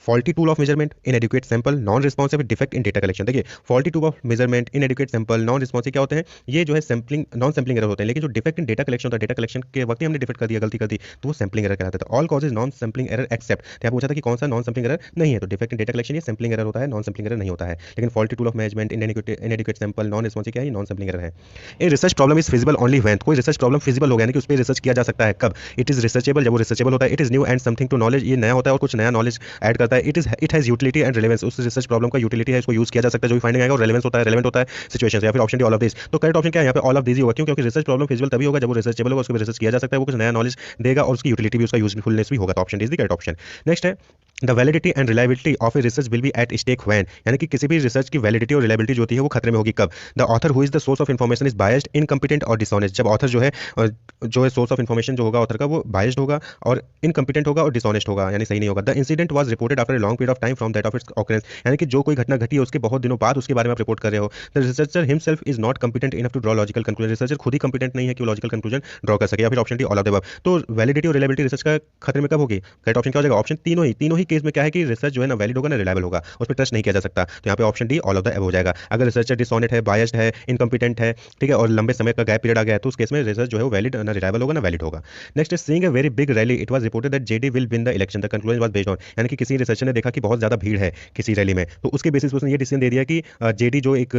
Faulty tool of measurement, inadequate sample, non responsive, defect in data collection. देखिए faulty tool of measurement, inadequate sample, non responsive क्या होते हैं, ये जो है सैम्पलिंग नॉन सैम्पलिंग एरर होते हैं। लेकिन जो डिफेक्ट इन डेटा कलेक्शन होता है, डेटा कलेक्शन के वक्त ही हमने डिफेक्ट कर दिया, गलती कर दी, तो वो सैम्पलिंग एरर कहलाता है। All causes non sampling error except, तो यहाँ पूछा था कि कौन सा नॉन सैम्पलिंग एरर नहीं है, तो डिफेक्ट इन डेटा कलेक्शन ये सैम्पलिंग एरर होता है, नॉन सैम्पलिंग एरर नहीं होता है। लेकिन faulty tool of management, इनएडिक्वेट sample, non responsive क्या है, नॉन सैम्पलिंग एरर है। A research problem is feasible only when, कोई रिसर्च प्रॉब्लम फिजिबल हो गया, यानी कि उस पर रिसर्च किया जा सकता है कब, इट इज रिसर्चेबल, जब वो रिसर्चेबल होता है। It is new and something to knowledge, ये नया होता है और कुछ नया नॉलेज ऐड करता है। It has utility and relevance, उस रिसर्च प्रॉब्लम का यूटिलिटी है, इसको यूज किया जा सकता है, जो भी फाइंडिंग आएगा और रेलेवेंस होता है, रेलेवेंट होता है सिचुएशन से। या फिर option D all of this, तो करेक्ट ऑप्शन क्या है यहाँ पे, ऑल ऑफ दिस ही होगा। क्यों? क्योंकि रिसर्च प्रॉब्लम फिजिबल तभी होगा जब वो रिसर्चेबल होगा, उसको रिसर्च किया जा सकता है, वो कुछ नया नॉलेज देगा और उसकी यूटिलिटी भी, उसका यूजफुलनेस भी होगा। तो option D is the correct option. Next है the validity and reliability of a research will be at stake when, यानी कि किसी भी रिसर्च की वैलिडिटी और रिलायबिलिटी जो होती है वो खतरे में होगी कब। The author who is the source of information is biased, incompetent और डिसऑनेस्ट, जब ऑथर जो है सोर्स ऑफ इन्फॉर्मेशन जो होगा ऑथर का वो बायस्ड होगा और इनकम्पिटेंट होगा और डिसऑनेस्ट होगा, यानी सही नहीं होगा। The incident was reported after a long period of time from that of its occurrence, यानी कि जो कोई घटना घटी है उसके बहुत दिनों बाद उसके बारे में आप रिपोर्ट कर रहे हो। The researcher himself is not competent enough to draw logical conclusion, researcher खुद ही कम्पिटेंट नहीं है कि वो लॉजिकल कंक्लूजन ड्रॉ कर सके। या फिर option D all of the above, तो वैलिडिटी और रिलायबिलिटी रिसर्च का खतरे में कब होगी, करेक्ट ऑप्शन क्या हो जाएगा, ऑप्शन तीनों ही केस में क्या है कि रिसर्च जो है ना वैलिड होगा ना रिलायबल होगा, उस पर ट्रस्ट नहीं किया जा सकता। तो यहाँ पे option D all of the above हो जाएगा। अगर रिसर्चर डिसऑनेस्ट है, बायस्ड है, इनकम्पिटेंट है, ठीक है, और लंबे समय का गैप पीरियड आ गया है, तो उस केस में रिसर्च जो है वो वैलिड ना रिलायबल होगा ना वैलिड होगा। Next seeing a very big rally it was reported that JD will win the election, the conclusion was based on, यानी कि किसी रिसर्चर ने देखा कि बहुत ज्यादा भीड़ है किसी रैली में, तो उसके बेसिस पर उसने ये डिसीजन दे दिया कि जेडी जो एक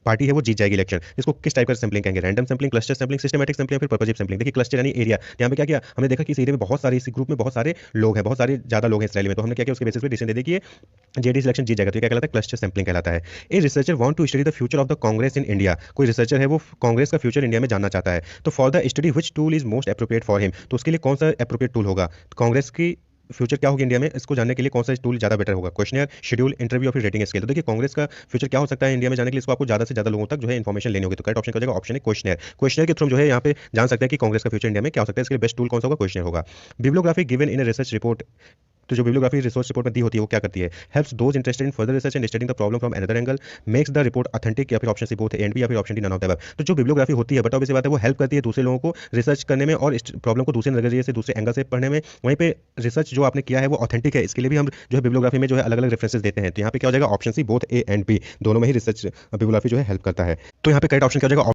पार्टी है वो जीत जाएगी इलेक्शन। इसको किस टाइप का सैम्पलिंग कहेंगे, random sampling, cluster sampling, systematic sampling, फिर पर्पसिव सैम्पलिंग। देखिए क्लस्टर यानी एरिया, यहाँ पे क्या किया हमने देखा कि इस एरिया में बहुत सारे, इस ग्रुप में बहुत सारे लोग हैं, बहुत सारे ज्यादा लोग हैं इस रैली में, तो हमने क्या किया उसके बेसिस पे डिसीजन दे दिया कि जेडी इलेक्शन जीत जाएगा, तो क्या कहलाता है, क्लस्टर सैम्पलिंग कहलाता है। A researcher want to study the future of the Congress in India, कोई रिसर्चर है वो कांग्रेस का फ्यूचर इंडिया में जानना चाहता है, तो for the study which tool is most appropriate for him, तो उसके लिए कौन सा एप्रोप्रिएट टूल होगा, कांग्रेस की फ्यूचर क्या होगी इंडिया में, इसको जानने के लिए कौन सा टूल ज्यादा बेटर होगा, क्वेश्चनर, शेड्यूल, इंटरव्यू और फिर रेटिंग स्केल। तो देखिए कांग्रेस का फ्यूचर क्या हो सकता है इंडिया में जानने के लिए, इसको आपको ज्यादा से ज्यादा लोगों तक जो है इन्फॉर्मेशन लेनी होगी, तो करेक्ट ऑप्शन हो जाएगा ऑप्शन है क्वेश्चनर। क्वेश्चनर के थ्रू जो है यहाँ पे जान सकते हैं कि कांग्रेस का फ्यूचर इंडिया में क्या हो सकता है, इसके लिए बेस्ट टूल कौन सा होगा, क्वेश्चनर होगा। Bibliography given in a research report, तो जो बिब्लियोग्राफी रिसर्च रिपोर्ट में दी होती है वो क्या करती है, helps those interested in further research and studying the problem from another angle, makes the report authentic, या फिर option C both and B, या फिर option D none of the above. तो जो बिब्लियोग्राफी होती है बट ऑब्वियस बात है वो हेल्प करती है दूसरे लोगों को रिसर्च करने में और इस प्रॉब्लम को दूसरे नजरिए से, दूसरे एंगल से पढ़ने में। वहीं पे रिसर्च जो आपने किया है वो ऑथेंटिक है, इसके लिए भी हम जो है बिब्लियोग्राफी में जो है अलग अलग रेफरेंसेस देते हैं। तो यहाँ पे क्या हो जाएगा option C both A and B, दोनों में ही रिसर्च बिब्लियोग्राफी जो है हेल्प करता है। तो यहाँ पे करेक्ट ऑप्शन क्या हो जाएगा